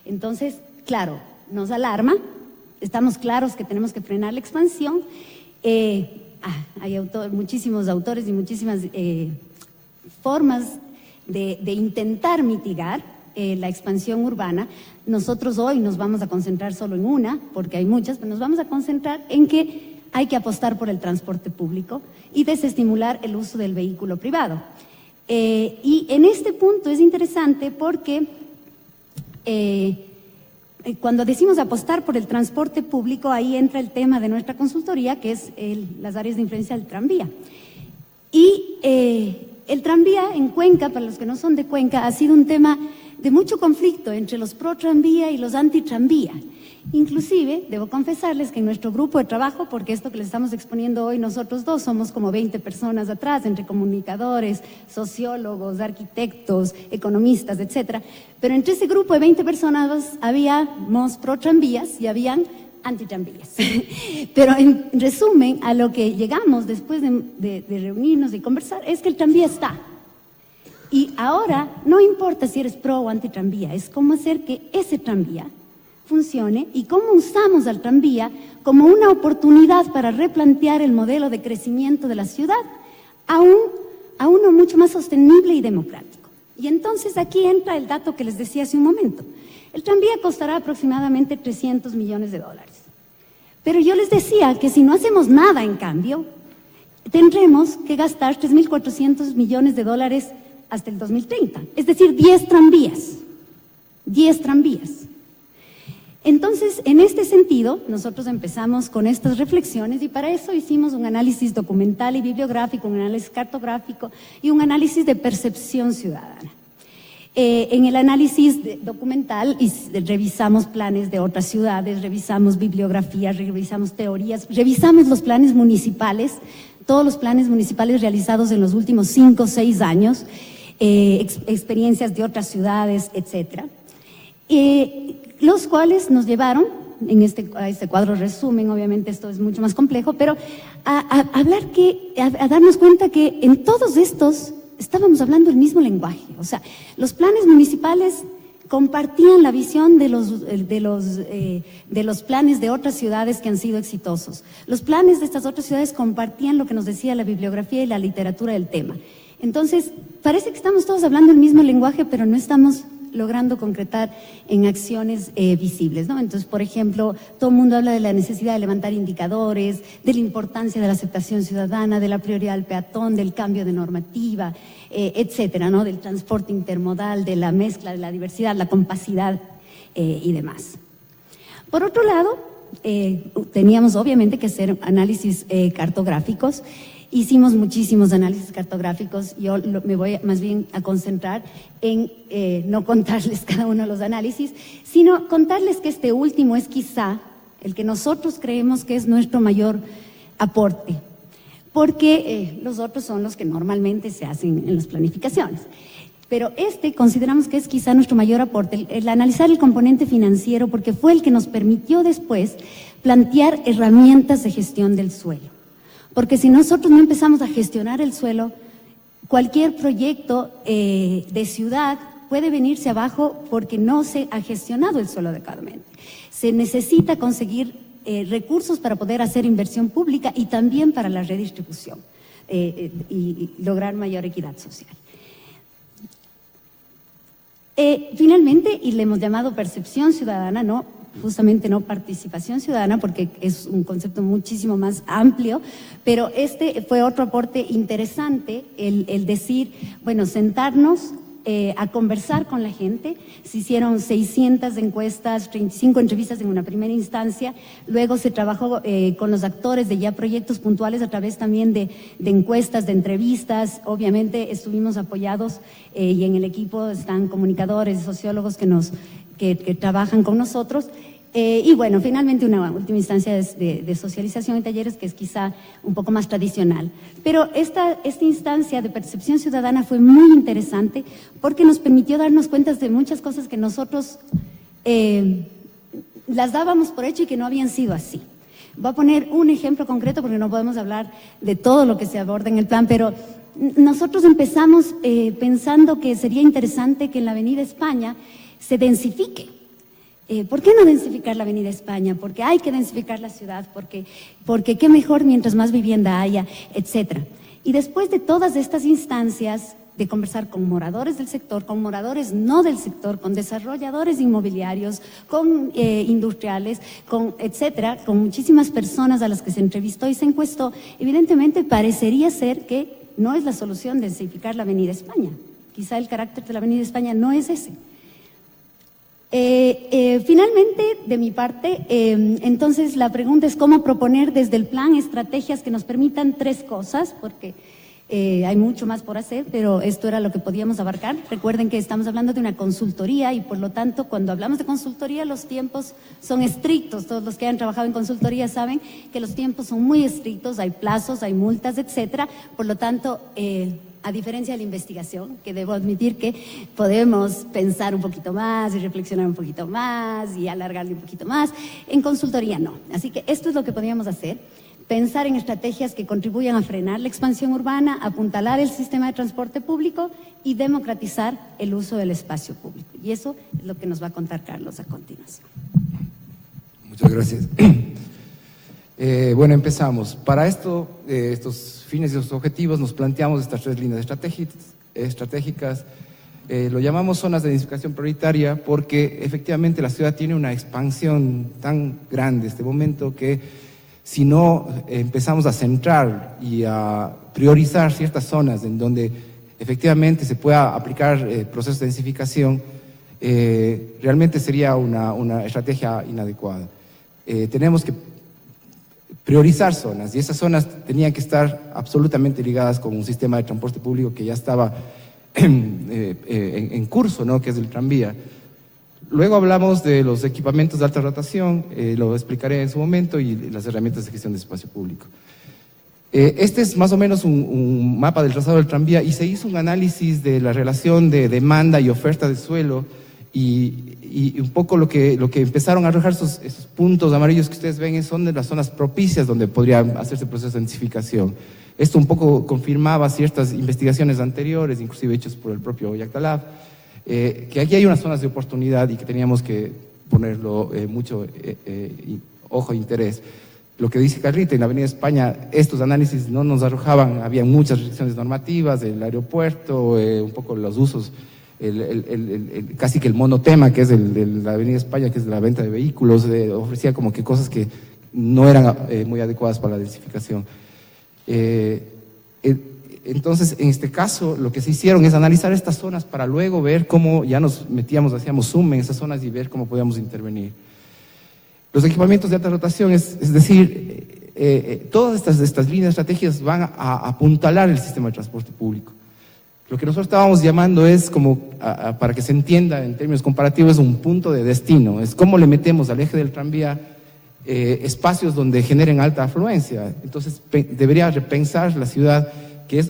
Speaker 4: Entonces, claro, nos alarma, estamos claros que tenemos que frenar la expansión. Hay muchísimos autores y muchísimas formas de intentar mitigar la expansión urbana. Nosotros hoy nos vamos a concentrar solo en una, porque hay muchas, pero nos vamos a concentrar en que hay que apostar por el transporte público y desestimular el uso del vehículo privado. Y en este punto es interesante porque cuando decimos apostar por el transporte público, ahí entra el tema de nuestra consultoría, que es las áreas de influencia del tranvía. Y el tranvía en Cuenca, para los que no son de Cuenca, ha sido un tema de mucho conflicto entre los pro tranvía y los anti tranvía. Inclusive, debo confesarles que en nuestro grupo de trabajo, porque esto que les estamos exponiendo hoy nosotros dos, somos como 20 personas atrás, entre comunicadores, sociólogos, arquitectos, economistas, etcétera. Pero entre ese grupo de 20 personas habíamos pro tranvías y habían antitranvías. Pero en resumen, a lo que llegamos después de reunirnos y conversar, es que el tranvía está. Y ahora no importa si eres pro o antitranvía, es cómo hacer que ese tranvía funcione y cómo usamos al tranvía como una oportunidad para replantear el modelo de crecimiento de la ciudad a uno mucho más sostenible y democrático. Y entonces aquí entra el dato que les decía hace un momento. El tranvía costará aproximadamente $300 millones. Pero yo les decía que si no hacemos nada en cambio, tendremos que gastar $3.400 millones hasta el 2030. Es decir, 10 tranvías. 10 tranvías. Entonces, en este sentido, nosotros empezamos con estas reflexiones y para eso hicimos un análisis documental y bibliográfico, un análisis cartográfico y un análisis de percepción ciudadana. En el análisis documental revisamos planes de otras ciudades, revisamos bibliografías, revisamos teorías, revisamos los planes municipales, todos los planes municipales realizados en los últimos 5 o 6 años, experiencias de otras ciudades, etcétera. Los cuales nos llevaron, a este cuadro resumen, obviamente esto es mucho más complejo, pero a darnos cuenta que en todos estos estábamos hablando el mismo lenguaje. O sea, los planes municipales compartían la visión de los planes de otras ciudades que han sido exitosos. Los planes de estas otras ciudades compartían lo que nos decía la bibliografía y la literatura del tema. Entonces, parece que estamos todos hablando el mismo lenguaje, pero no estamos logrando concretar en acciones visibles, ¿no? Entonces, por ejemplo, todo el mundo habla de la necesidad de levantar indicadores, de la importancia de la aceptación ciudadana, de la prioridad al peatón, del cambio de normativa, etcétera, ¿no? Del transporte intermodal, de la mezcla, de la diversidad, la compacidad y demás. Por otro lado, teníamos obviamente que hacer análisis cartográficos. Hicimos muchísimos análisis cartográficos. Yo me voy más bien a concentrar en no contarles cada uno de los análisis, sino contarles que este último es quizá el que nosotros creemos que es nuestro mayor aporte, porque los otros son los que normalmente se hacen en las planificaciones. Pero consideramos que es quizá nuestro mayor aporte, el analizar el componente financiero, porque fue el que nos permitió después plantear herramientas de gestión del suelo. Porque si nosotros no empezamos a gestionar el suelo, cualquier proyecto de ciudad puede venirse abajo porque no se ha gestionado el suelo adecuadamente. Se necesita conseguir recursos para poder hacer inversión pública y también para la redistribución y lograr mayor equidad social. Finalmente, y le hemos llamado percepción ciudadana, justamente no participación ciudadana, porque es un concepto muchísimo más amplio, pero fue otro aporte interesante, el decir, bueno, sentarnos a conversar con la gente. Se hicieron 600 encuestas, 35 entrevistas en una primera instancia, luego se trabajó con los actores de ya proyectos puntuales a través también de encuestas, de entrevistas. Obviamente estuvimos apoyados y en el equipo están comunicadores, sociólogos que trabajan con nosotros. Y bueno, finalmente una última instancia de socialización y talleres que es quizá un poco más tradicional. Pero esta instancia de percepción ciudadana fue muy interesante porque nos permitió darnos cuenta de muchas cosas que nosotros las dábamos por hecho y que no habían sido así. Voy a poner un ejemplo concreto porque no podemos hablar de todo lo que se aborda en el plan, pero nosotros empezamos pensando que sería interesante que en la Avenida España se densifique. ¿Por qué no densificar la Avenida España? Porque hay que densificar la ciudad, porque qué mejor mientras más vivienda haya, etcétera. Y después de todas estas instancias, de conversar con moradores del sector, con moradores no del sector, con desarrolladores inmobiliarios, con industriales, con etcétera, con muchísimas personas a las que se entrevistó y se encuestó, evidentemente parecería ser que no es la solución densificar la Avenida España. Quizá el carácter de la Avenida España no es ese. Finalmente, de mi parte, entonces la pregunta es cómo proponer desde el plan estrategias que nos permitan tres cosas, porque hay mucho más por hacer, pero esto era lo que podíamos abarcar. Recuerden que estamos hablando de una consultoría y por lo tanto cuando hablamos de consultoría los tiempos son estrictos. Todos los que han trabajado en consultoría saben que los tiempos son muy estrictos, hay plazos, hay multas, etcétera. Por lo tanto, a diferencia de la investigación, que debo admitir que podemos pensar un poquito más y reflexionar un poquito más y alargarle un poquito más, en consultoría no. Así que esto es lo que podríamos hacer. Pensar en estrategias que contribuyan a frenar la expansión urbana, apuntalar el sistema de transporte público y democratizar el uso del espacio público. Y eso es lo que nos va a contar Carlos a continuación.
Speaker 5: Muchas gracias. Bueno, empezamos. Para estos fines y estos objetivos nos planteamos estas tres líneas estratégicas. Lo llamamos zonas de densificación prioritaria porque efectivamente la ciudad tiene una expansión tan grande en este momento que si no empezamos a centrar y a priorizar ciertas zonas en donde efectivamente se pueda aplicar procesos de densificación, realmente sería una estrategia inadecuada. Tenemos que priorizar zonas y esas zonas tenían que estar absolutamente ligadas con un sistema de transporte público que ya estaba en curso, ¿no? Que es el tranvía. Luego hablamos de los equipamientos de alta rotación, lo explicaré en su momento, y las herramientas de gestión de espacio público. Este es más o menos un mapa del trazado del tranvía y se hizo un análisis de la relación de demanda y oferta de suelo y un poco lo que empezaron a arrojar esos puntos amarillos que ustedes ven son de las zonas propicias donde podría hacerse el proceso de densificación. Esto un poco confirmaba ciertas investigaciones anteriores, inclusive hechas por el propio Yactalab, que aquí hay unas zonas de oportunidad y que teníamos que ponerlo mucho ojo e interés. Lo que dice Carlita, en la Avenida España estos análisis no nos arrojaban, había muchas restricciones normativas, el aeropuerto, un poco los usos, casi que el monotema que es de la Avenida España, que es la venta de vehículos, ofrecía como que cosas que no eran muy adecuadas para la densificación. Entonces, en este caso, lo que se hicieron es analizar estas zonas para luego ver cómo ya nos metíamos, hacíamos zoom en esas zonas y ver cómo podíamos intervenir. Los equipamientos de alta rotación, es decir, todas estas líneas estratégicas van a apuntalar el sistema de transporte público. Lo que nosotros estábamos llamando es como, para que se entienda en términos comparativos, un punto de destino. Es cómo le metemos al eje del tranvía espacios donde generen alta afluencia. Entonces, debería repensar la ciudad, que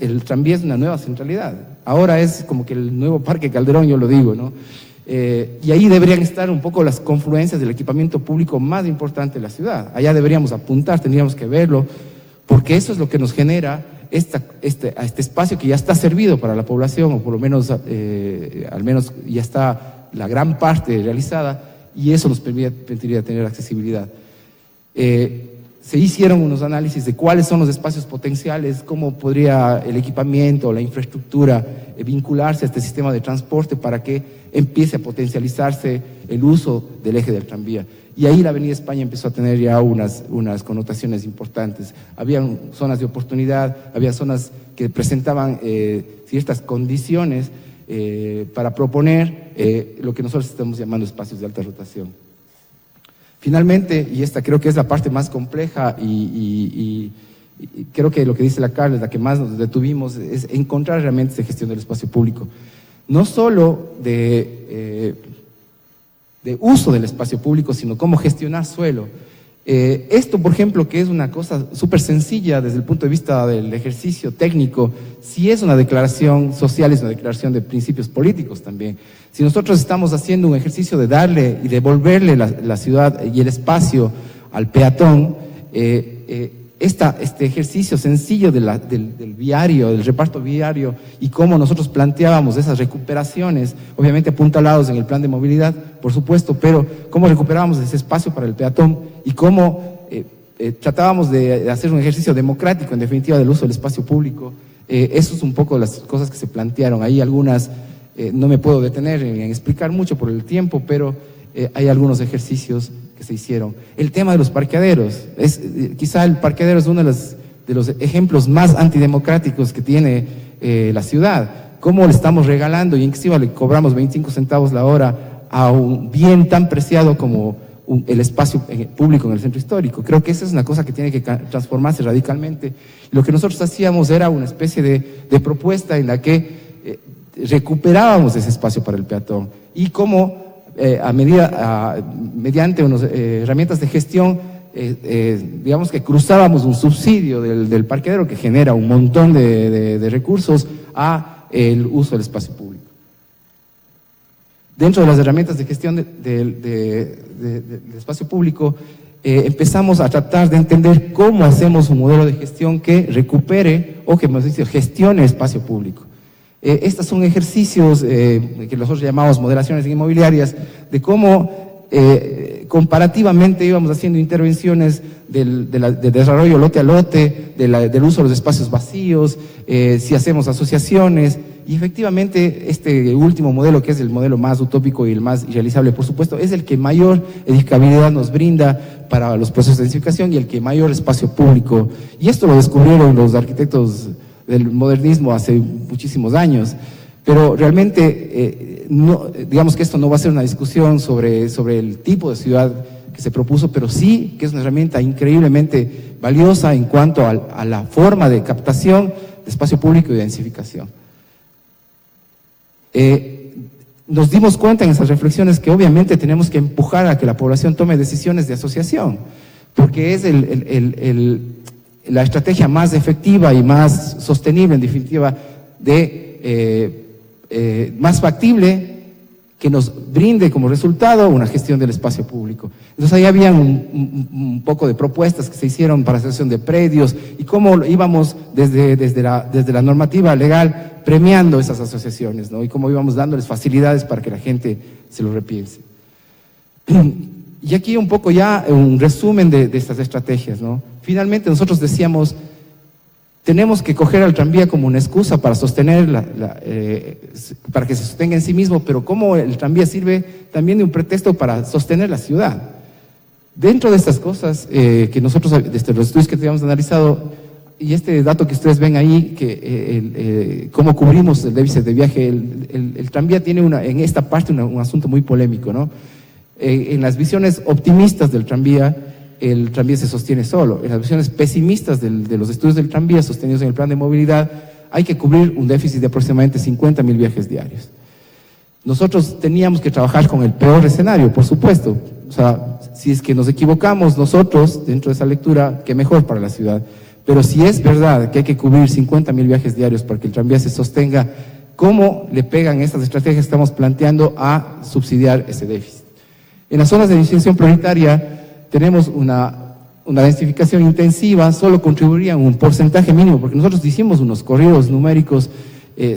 Speaker 5: el tranvía es una nueva centralidad. Ahora es como que el nuevo Parque Calderón, yo lo digo, ¿no? Y ahí deberían estar un poco las confluencias del equipamiento público más importante de la ciudad. Allá deberíamos apuntar, tendríamos que verlo, porque eso es lo que nos genera este espacio que ya está servido para la población, o por lo menos, al menos ya está la gran parte realizada, y eso nos permitiría tener accesibilidad. Se hicieron unos análisis de cuáles son los espacios potenciales, cómo podría el equipamiento o la infraestructura vincularse a este sistema de transporte para que empiece a potencializarse el uso del eje del tranvía. Y ahí la Avenida España empezó a tener ya unas connotaciones importantes. Había zonas de oportunidad, había zonas que presentaban ciertas condiciones para proponer lo que nosotros estamos llamando espacios de alta rotación. Finalmente, y esta creo que es la parte más compleja y creo que lo que dice la Carla es la que más nos detuvimos, es encontrar herramientas de gestión del espacio público. No solo de uso del espacio público, sino cómo gestionar suelo. Esto, por ejemplo, que es una cosa súper sencilla desde el punto de vista del ejercicio técnico, sí es una declaración social, es una declaración de principios políticos también. Si nosotros estamos haciendo un ejercicio de darle y devolverle la ciudad y el espacio al peatón, este ejercicio sencillo del viario, del reparto viario, y cómo nosotros planteábamos esas recuperaciones, obviamente apuntalados en el plan de movilidad, por supuesto, pero cómo recuperábamos ese espacio para el peatón y cómo tratábamos de hacer un ejercicio democrático, en definitiva, del uso del espacio público. Eso es un poco las cosas que se plantearon. Ahí algunas, no me puedo detener en explicar mucho por el tiempo, pero hay algunos ejercicios que se hicieron. El tema de los parqueaderos, quizá el parqueadero es uno de los ejemplos más antidemocráticos que tiene la ciudad. Cómo le estamos regalando y inclusive le cobramos 25 centavos la hora a un bien tan preciado como el espacio público en el centro histórico. Creo que esa es una cosa que tiene que transformarse radicalmente. Lo que nosotros hacíamos era una especie de propuesta en la que recuperábamos ese espacio para el peatón y cómo mediante unas herramientas de gestión, digamos que cruzábamos un subsidio del parqueadero que genera un montón de recursos a el uso del espacio público. Dentro de las herramientas de gestión del espacio público, empezamos a tratar de entender cómo hacemos un modelo de gestión que recupere o que, hemos dicho, gestione espacio público. Estos son ejercicios que nosotros llamamos modelaciones inmobiliarias, de cómo comparativamente íbamos haciendo intervenciones del desarrollo lote a lote, del uso de los espacios vacíos, si hacemos asociaciones. Y efectivamente este último modelo, que es el modelo más utópico y el más irrealizable, por supuesto, es el que mayor edificabilidad nos brinda para los procesos de edificación y el que mayor espacio público. Y esto lo descubrieron los arquitectos del modernismo hace muchísimos años. Pero realmente, digamos que esto no va a ser una discusión sobre el tipo de ciudad que se propuso, pero sí que es una herramienta increíblemente valiosa en cuanto a la forma de captación de espacio público y de densificación. Nos dimos cuenta en esas reflexiones que obviamente tenemos que empujar a que la población tome decisiones de asociación, porque es la estrategia más efectiva y más sostenible, en definitiva, más factible, que nos brinde como resultado una gestión del espacio público. Entonces ahí había un poco de propuestas que se hicieron para asociación de predios y cómo íbamos desde la normativa legal premiando esas asociaciones, ¿no? Y cómo íbamos dándoles facilidades para que la gente se lo repiense. Y aquí un poco ya un resumen de estas estrategias, ¿no? Finalmente nosotros decíamos, tenemos que coger al tranvía como una excusa para sostener, para que se sostenga en sí mismo, pero cómo el tranvía sirve también de un pretexto para sostener la ciudad. Dentro de estas cosas que nosotros, desde los estudios que teníamos analizado, y este dato que ustedes ven ahí, que cómo cubrimos el déficit de viaje, el tranvía tiene en esta parte un asunto muy polémico, ¿no? En las visiones optimistas del tranvía, el tranvía se sostiene solo. En las visiones pesimistas de los estudios del tranvía sostenidos en el plan de movilidad, hay que cubrir un déficit de aproximadamente 50.000 viajes diarios. Nosotros teníamos que trabajar con el peor escenario, por supuesto. O sea, si es que nos equivocamos nosotros dentro de esa lectura, qué mejor para la ciudad. Pero si es verdad que hay que cubrir 50.000 viajes diarios para que el tranvía se sostenga, ¿cómo le pegan estas estrategias que estamos planteando a subsidiar ese déficit? En las zonas de densificación prioritaria tenemos una densificación intensiva, solo contribuirían un porcentaje mínimo, porque nosotros hicimos unos corridos numéricos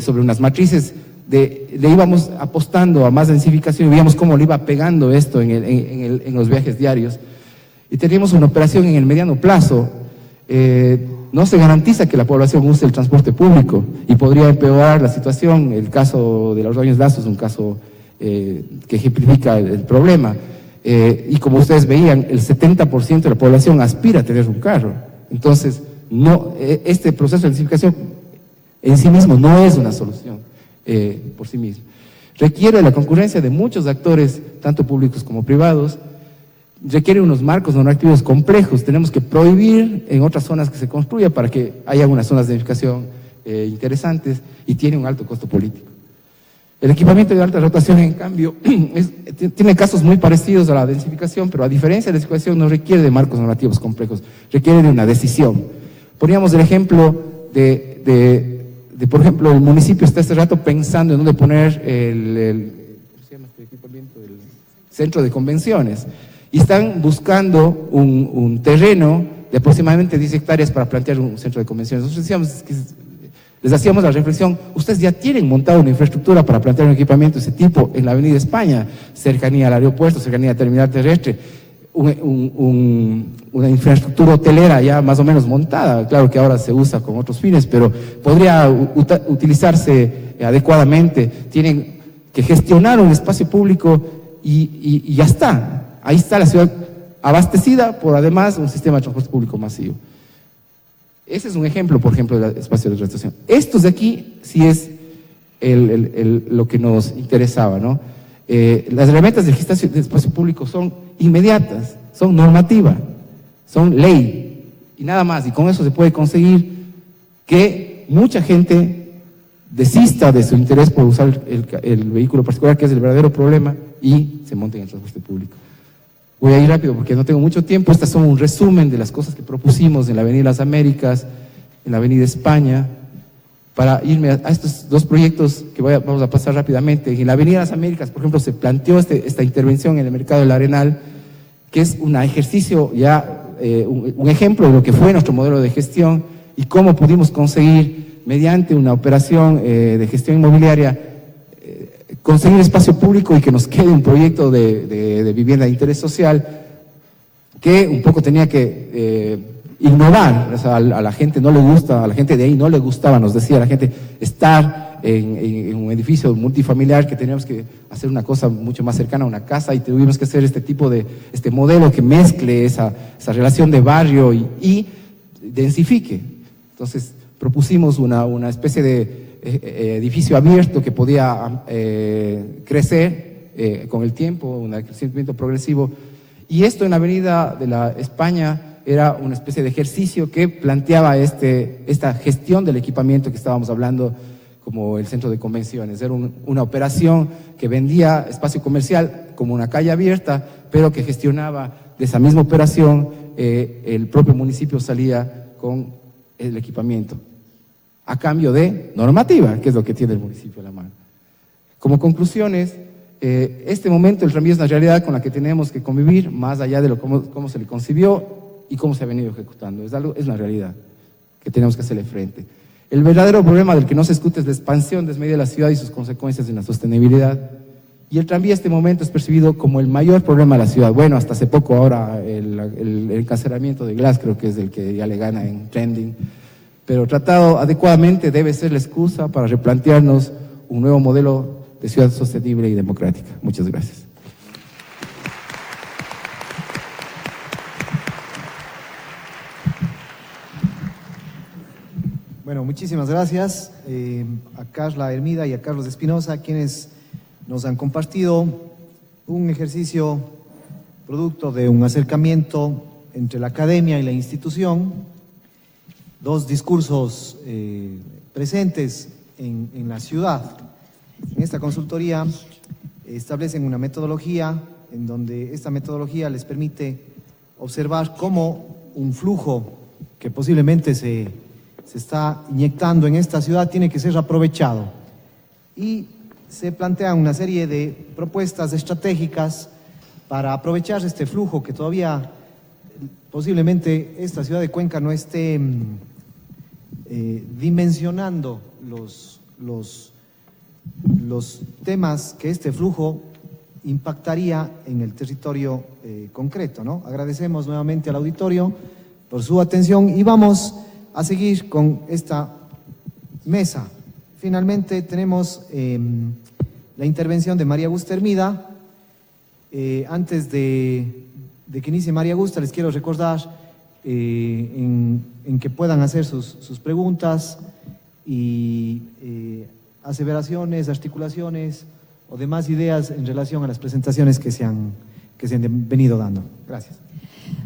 Speaker 5: sobre unas matrices, le íbamos apostando a más densificación y veíamos cómo le iba pegando esto en los viajes diarios. Y teníamos una operación en el mediano plazo. No se garantiza que la población use el transporte público y podría empeorar la situación. El caso de los Ordóñez Lazo es un caso que ejemplifica el problema. Y como ustedes veían, el 70% de la población aspira a tener un carro. Entonces, este proceso de densificación en sí mismo no es una solución por sí mismo. Requiere la concurrencia de muchos actores, tanto públicos como privados. Requiere unos marcos normativos complejos. Tenemos que prohibir en otras zonas que se construya para que haya unas zonas de edificación interesantes, y tiene un alto costo político. El equipamiento de alta rotación, en cambio, tiene casos muy parecidos a la densificación, pero a diferencia de la densificación no requiere de marcos normativos complejos, requiere de una decisión. Poníamos el ejemplo por ejemplo, el municipio está este rato pensando en dónde poner ¿cómo se llama este equipamiento? El centro de convenciones. Y están buscando un terreno de aproximadamente 10 hectáreas para plantear un centro de convenciones. Nosotros decíamos les hacíamos la reflexión, ustedes ya tienen montado una infraestructura para plantear un equipamiento de ese tipo en la Avenida España, cercanía al aeropuerto, cercanía al terminal terrestre, una infraestructura hotelera ya más o menos montada, claro que ahora se usa con otros fines, pero podría utilizarse adecuadamente. Tienen que gestionar un espacio público y ya está. Ahí está la ciudad abastecida por además un sistema de transporte público masivo. Ese es un ejemplo, por ejemplo, del espacio de restauración. Estos de aquí sí es lo que nos interesaba, ¿no? Las herramientas de gestación de espacio público son inmediatas, son normativa, son ley y nada más. Y con eso se puede conseguir que mucha gente desista de su interés por usar el vehículo particular, que es el verdadero problema, y se monte en el transporte público. Voy a ir rápido porque no tengo mucho tiempo. Estas son un resumen de las cosas que propusimos en la Avenida Las Américas, en la Avenida España, para irme a estos dos proyectos que vamos a pasar rápidamente. En la Avenida Las Américas, por ejemplo, se planteó esta intervención en el mercado del Arenal, que es un ejercicio ya, un ejemplo de lo que fue nuestro modelo de gestión y cómo pudimos conseguir, mediante una operación de gestión inmobiliaria, conseguir espacio público y que nos quede un proyecto de vivienda de interés social que un poco tenía que innovar. O sea, a la gente no le gusta, a la gente de ahí no le gustaba, nos decía la gente, estar en un edificio multifamiliar, que teníamos que hacer una cosa mucho más cercana a una casa y tuvimos que hacer este modelo que mezcle esa relación de barrio y densifique. Entonces propusimos una especie de edificio abierto que podía crecer con el tiempo, un crecimiento progresivo. Y esto en la Avenida de la España era una especie de ejercicio que planteaba esta gestión del equipamiento que estábamos hablando, como el centro de convenciones. Era una operación que vendía espacio comercial como una calle abierta, pero que gestionaba de esa misma operación, el propio municipio salía con el equipamiento, a cambio de normativa, que es lo que tiene el municipio a la mano. Como conclusiones, este momento el tranvía es una realidad con la que tenemos que convivir, más allá de cómo se le concibió y cómo se ha venido ejecutando. Es una realidad que tenemos que hacerle frente. El verdadero problema del que no se discute es la expansión desmedida de la ciudad y sus consecuencias en la sostenibilidad. Y el tranvía en este momento es percibido como el mayor problema de la ciudad. Bueno, hasta hace poco ahora el encarcelamiento de Glass creo que es el que ya le gana en trending. Pero tratado adecuadamente debe ser la excusa para replantearnos un nuevo modelo de ciudad sostenible y democrática. Muchas gracias.
Speaker 1: Bueno, muchísimas gracias a Carla Hermida y a Carlos Espinosa, quienes nos han compartido un ejercicio producto de un acercamiento entre la academia y la institución, dos discursos presentes en la ciudad. En esta consultoría establecen una metodología en donde esta metodología les permite observar cómo un flujo que posiblemente se está inyectando en esta ciudad tiene que ser aprovechado. Y se plantean una serie de propuestas estratégicas para aprovechar este flujo que todavía posiblemente esta ciudad de Cuenca no esté dimensionando los temas que este flujo impactaría en el territorio concreto, ¿no? Agradecemos nuevamente al auditorio por su atención y vamos a seguir con esta mesa. Finalmente tenemos la intervención de María Augusta Hermida. Antes de que inicie María Augusta, les quiero recordar en que puedan hacer sus preguntas y aseveraciones, articulaciones o demás ideas en relación a las presentaciones que se han venido dando. Gracias.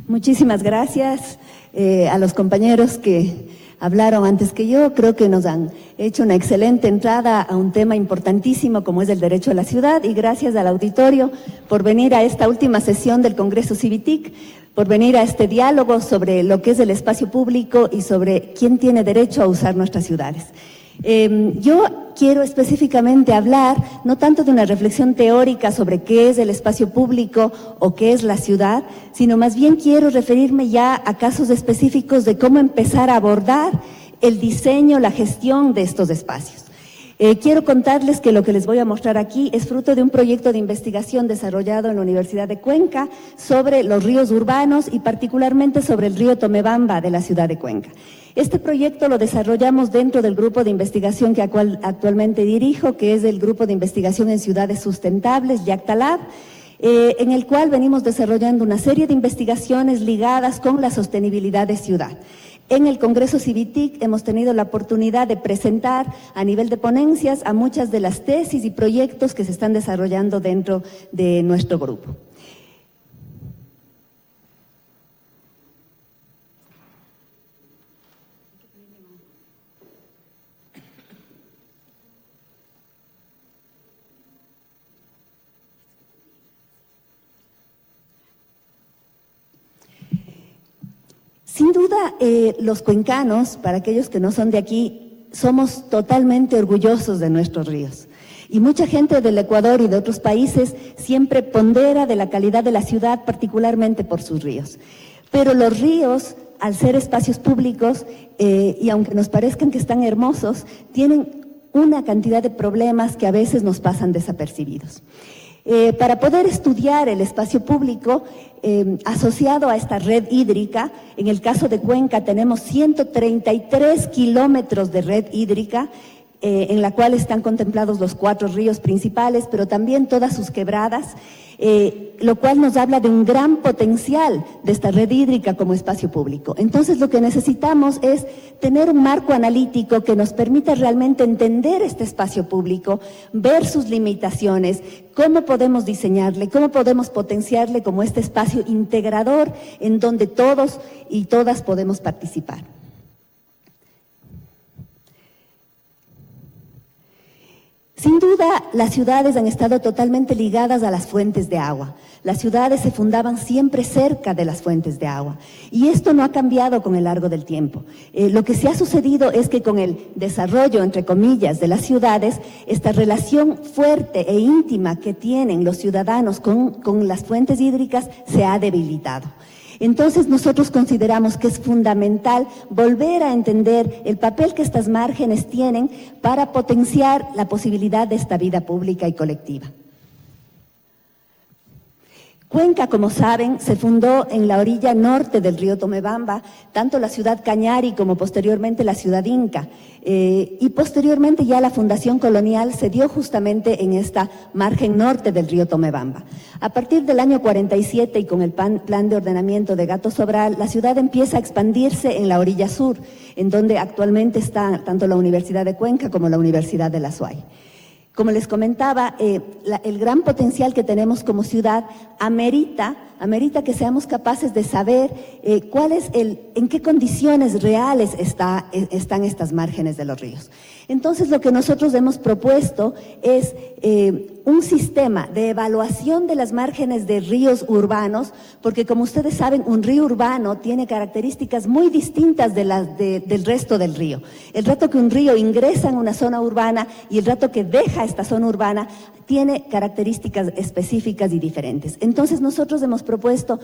Speaker 6: Muchísimas gracias a los compañeros que hablaron antes que yo. Creo que nos han hecho una excelente entrada a un tema importantísimo como es el derecho a la ciudad, y gracias al auditorio por venir a esta última sesión del Congreso Civitic, por venir a este diálogo sobre lo que es el espacio público y sobre quién tiene derecho a usar nuestras ciudades. Yo quiero específicamente hablar no tanto de una reflexión teórica sobre qué es el espacio público o qué es la ciudad, sino más bien quiero referirme ya a casos específicos de cómo empezar a abordar el diseño, la gestión de estos espacios. Quiero contarles que lo que les voy a mostrar aquí es fruto de un proyecto de investigación desarrollado en la Universidad de Cuenca sobre los ríos urbanos y particularmente sobre el río Tomebamba de la ciudad de Cuenca. Este proyecto lo desarrollamos dentro del grupo de investigación que actualmente dirijo, que es el Grupo de Investigación en Ciudades Sustentables, YACTALAB, en el cual venimos desarrollando una serie de investigaciones ligadas con la sostenibilidad de ciudad. En el Congreso Civitic hemos tenido la oportunidad de presentar a nivel de ponencias a muchas de las tesis y proyectos que se están desarrollando dentro de nuestro grupo. Sin duda, los cuencanos, para aquellos que no son de aquí, somos totalmente orgullosos de nuestros ríos. Y mucha gente del Ecuador y de otros países siempre pondera de la calidad de la ciudad, particularmente por sus ríos. Pero los ríos, al ser espacios públicos, y aunque nos parezcan que están hermosos, tienen una cantidad de problemas que a veces nos pasan desapercibidos. Para poder estudiar el espacio público asociado a esta red hídrica, en el caso de Cuenca tenemos 133 kilómetros de red hídrica, en la cual están contemplados los 4 ríos principales, pero también todas sus quebradas, lo cual nos habla de un gran potencial de esta red hídrica como espacio público. Entonces lo que necesitamos es tener un marco analítico que nos permita realmente entender este espacio público, ver sus limitaciones, cómo podemos diseñarle, cómo podemos potenciarle como este espacio integrador en donde todos y todas podemos participar. Sin duda, las ciudades han estado totalmente ligadas a las fuentes de agua. Las ciudades se fundaban siempre cerca de las fuentes de agua. Y esto no ha cambiado con el largo del tiempo. Lo que sí ha sucedido es que con el desarrollo, entre comillas, de las ciudades, esta relación fuerte e íntima que tienen los ciudadanos con las fuentes hídricas se ha debilitado. Entonces nosotros consideramos que es fundamental volver a entender el papel que estas márgenes tienen para potenciar la posibilidad de esta vida pública y colectiva. Cuenca, como saben, se fundó en la orilla norte del río Tomebamba, tanto la ciudad Cañari como posteriormente la ciudad Inca. Y posteriormente ya la fundación colonial se dio justamente en esta margen norte del río Tomebamba. A partir del año 47 y con el plan de ordenamiento de Gato Sobral, la ciudad empieza a expandirse en la orilla sur, en donde actualmente está tanto la Universidad de Cuenca como la Universidad de la SUAY. Como les comentaba, el gran potencial que tenemos como ciudad amerita que seamos capaces de saber en qué condiciones reales están estas márgenes de los ríos. Entonces, lo que nosotros hemos propuesto es un sistema de evaluación de las márgenes de ríos urbanos, porque como ustedes saben, un río urbano tiene características muy distintas del resto del río. El rato que un río ingresa en una zona urbana y el rato que deja esta zona urbana tiene características específicas y diferentes. Entonces nosotros hemos propuesto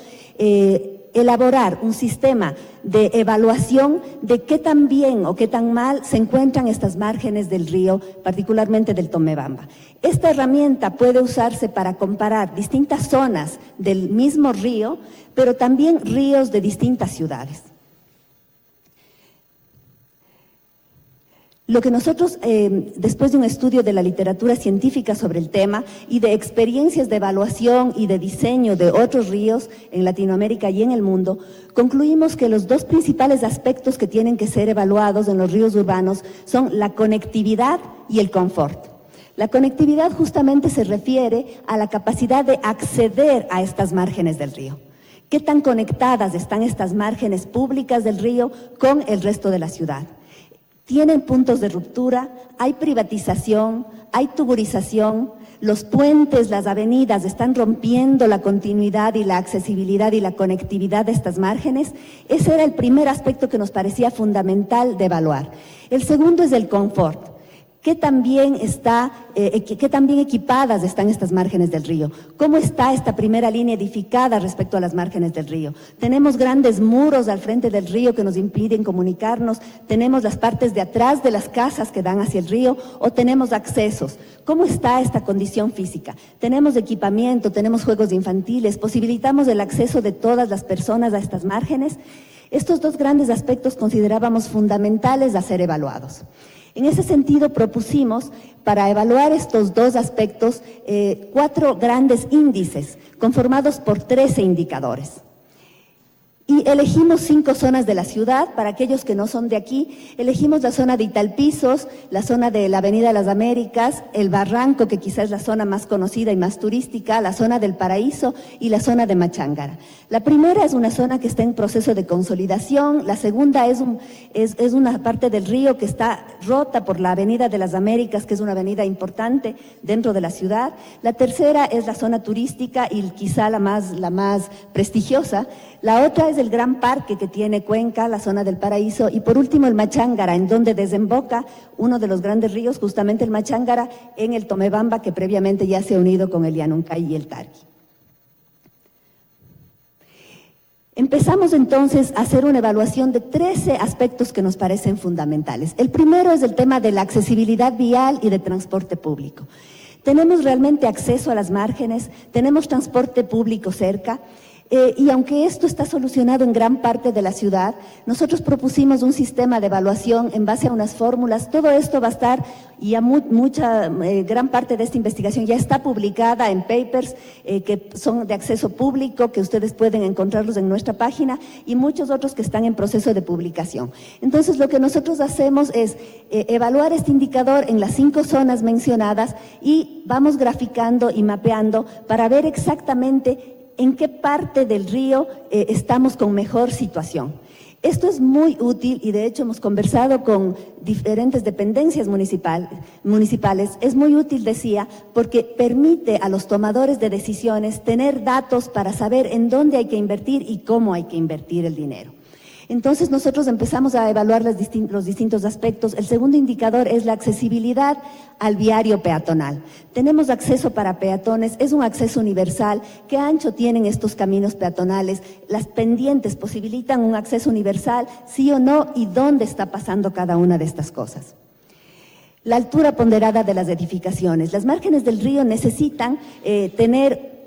Speaker 6: elaborar un sistema de evaluación de qué tan bien o qué tan mal se encuentran estas márgenes del río, particularmente del Tomebamba. Esta herramienta puede usarse para comparar distintas zonas del mismo río, pero también ríos de distintas ciudades. Lo que nosotros, después de un estudio de la literatura científica sobre el tema y de experiencias de evaluación y de diseño de otros ríos en Latinoamérica y en el mundo, concluimos que los 2 principales aspectos que tienen que ser evaluados en los ríos urbanos son la conectividad y el confort. La conectividad justamente se refiere a la capacidad de acceder a estas márgenes del río. ¿Qué tan conectadas están estas márgenes públicas del río con el resto de la ciudad? ¿Tienen puntos de ruptura? ¿Hay privatización? ¿Hay tuburización? los puentes, las avenidas están rompiendo la continuidad y la accesibilidad y la conectividad de estas márgenes. Ese era el primer aspecto que nos parecía fundamental de evaluar. El segundo es el confort. ¿Qué tan bien equipadas están estas márgenes del río? ¿Cómo está esta primera línea edificada respecto a las márgenes del río? Tenemos grandes muros al frente del río que nos impiden comunicarnos, tenemos las partes de atrás de las casas que dan hacia el río o tenemos accesos. ¿Cómo está esta condición física? Tenemos equipamiento, tenemos juegos infantiles, posibilitamos el acceso de todas las personas a estas márgenes. Estos dos grandes aspectos considerábamos fundamentales a ser evaluados. En ese sentido, propusimos para evaluar estos dos aspectos 4 grandes índices conformados por 13 indicadores. Y elegimos 5 zonas de la ciudad. Para aquellos que no son de aquí, elegimos la zona de Italpisos, la zona de la Avenida de las Américas, el Barranco, que quizás es la zona más conocida y más turística, la zona del Paraíso y la zona de Machángara. La primera es una zona que está en proceso de consolidación, la segunda es una parte del río que está rota por la Avenida de las Américas, que es una avenida importante dentro de la ciudad. La tercera es la zona turística y quizá la más prestigiosa. La otra es el gran parque que tiene Cuenca, la zona del Paraíso, y por último el Machángara, en donde desemboca uno de los grandes ríos, justamente el Machángara, en el Tomebamba, que previamente ya se ha unido con el Llanuncay y el Tarqui. Empezamos entonces a hacer una evaluación de 13 aspectos que nos parecen fundamentales. El primero es el tema de la accesibilidad vial y de transporte público. ¿Tenemos realmente acceso a las márgenes? ¿Tenemos transporte público cerca? Y aunque esto está solucionado en gran parte de la ciudad, nosotros propusimos un sistema de evaluación en base a unas fórmulas. Todo esto va a estar, y gran parte de esta investigación ya está publicada en papers que son de acceso público, que ustedes pueden encontrarlos en nuestra página, y muchos otros que están en proceso de publicación. Entonces, lo que nosotros hacemos es evaluar este indicador en las 5 zonas mencionadas y vamos graficando y mapeando para ver exactamente en qué parte del río estamos con mejor situación. Esto es muy útil y de hecho hemos conversado con diferentes dependencias municipales. Es muy útil, decía, porque permite a los tomadores de decisiones tener datos para saber en dónde hay que invertir y cómo hay que invertir el dinero. Entonces nosotros empezamos a evaluar los distintos aspectos. El segundo indicador es la accesibilidad al viario peatonal. Tenemos acceso para peatones, es un acceso universal. ¿Qué ancho tienen estos caminos peatonales? Las pendientes posibilitan un acceso universal, sí o no, y dónde está pasando cada una de estas cosas. La altura ponderada de las edificaciones. Las márgenes del río necesitan tener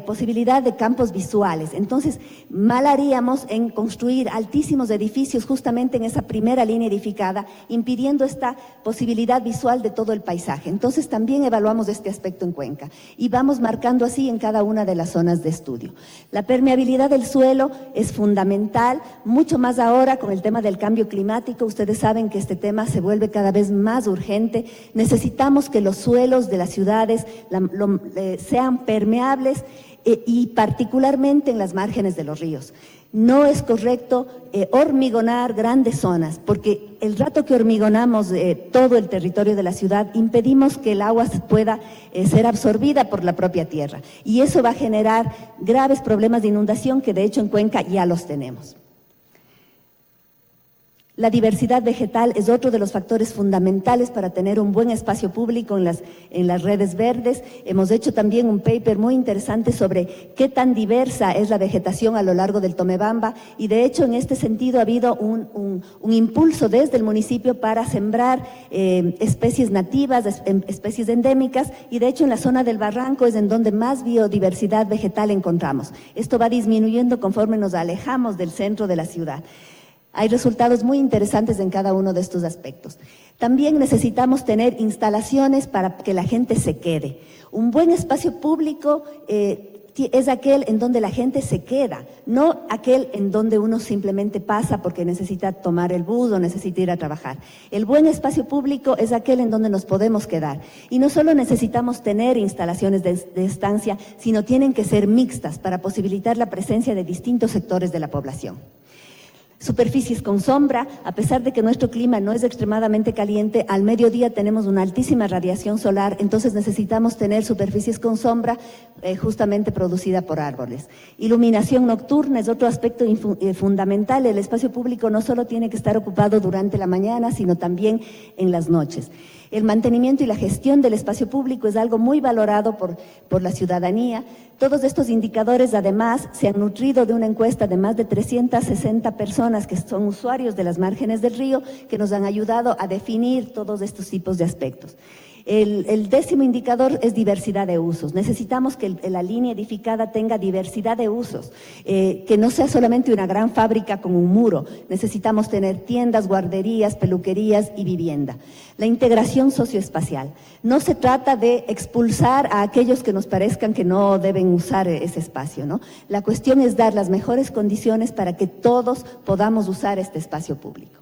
Speaker 6: posibilidad de campos visuales. Entonces, mal haríamos en construir altísimos edificios justamente en esa primera línea edificada, impidiendo esta posibilidad visual de todo el paisaje. Entonces, también evaluamos este aspecto en Cuenca y vamos marcando así en cada una de las zonas de estudio. La permeabilidad del suelo es fundamental, mucho más ahora con el tema del cambio climático. Ustedes saben que este tema se vuelve cada vez más urgente. Necesitamos que los suelos de las ciudades sean permeables y particularmente en las márgenes de los ríos. No es correcto hormigonar grandes zonas, porque el rato que hormigonamos todo el territorio de la ciudad, impedimos que el agua pueda ser absorbida por la propia tierra. Y eso va a generar graves problemas de inundación que de hecho en Cuenca ya los tenemos. La diversidad vegetal es otro de los factores fundamentales para tener un buen espacio público en las redes verdes. Hemos hecho también un paper muy interesante sobre qué tan diversa es la vegetación a lo largo del Tomebamba y de hecho en este sentido ha habido un impulso desde el municipio para sembrar especies nativas, especies endémicas y de hecho en la zona del Barranco es en donde más biodiversidad vegetal encontramos. Esto va disminuyendo conforme nos alejamos del centro de la ciudad. Hay resultados muy interesantes en cada uno de estos aspectos. También necesitamos tener instalaciones para que la gente se quede. Un buen espacio público es aquel en donde la gente se queda, no aquel en donde uno simplemente pasa porque necesita tomar el bus o necesita ir a trabajar. El buen espacio público es aquel en donde nos podemos quedar. Y no solo necesitamos tener instalaciones de estancia, sino tienen que ser mixtas para posibilitar la presencia de distintos sectores de la población. Superficies con sombra, a pesar de que nuestro clima no es extremadamente caliente, al mediodía tenemos una altísima radiación solar, entonces necesitamos tener superficies con sombra justamente producida por árboles. Iluminación nocturna es otro aspecto fundamental. El espacio público no solo tiene que estar ocupado durante la mañana, sino también en las noches. El mantenimiento y la gestión del espacio público es algo muy valorado por la ciudadanía. Todos estos indicadores, además, se han nutrido de una encuesta de más de 360 personas que son usuarios de las márgenes del río, que nos han ayudado a definir todos estos tipos de aspectos. El 10º indicador es diversidad de usos. Necesitamos que la línea edificada tenga diversidad de usos, que no sea solamente una gran fábrica con un muro. Necesitamos tener tiendas, guarderías, peluquerías y vivienda. La integración socioespacial. No se trata de expulsar a aquellos que nos parezcan que no deben usar ese espacio, ¿no? La cuestión es dar las mejores condiciones para que todos podamos usar este espacio público.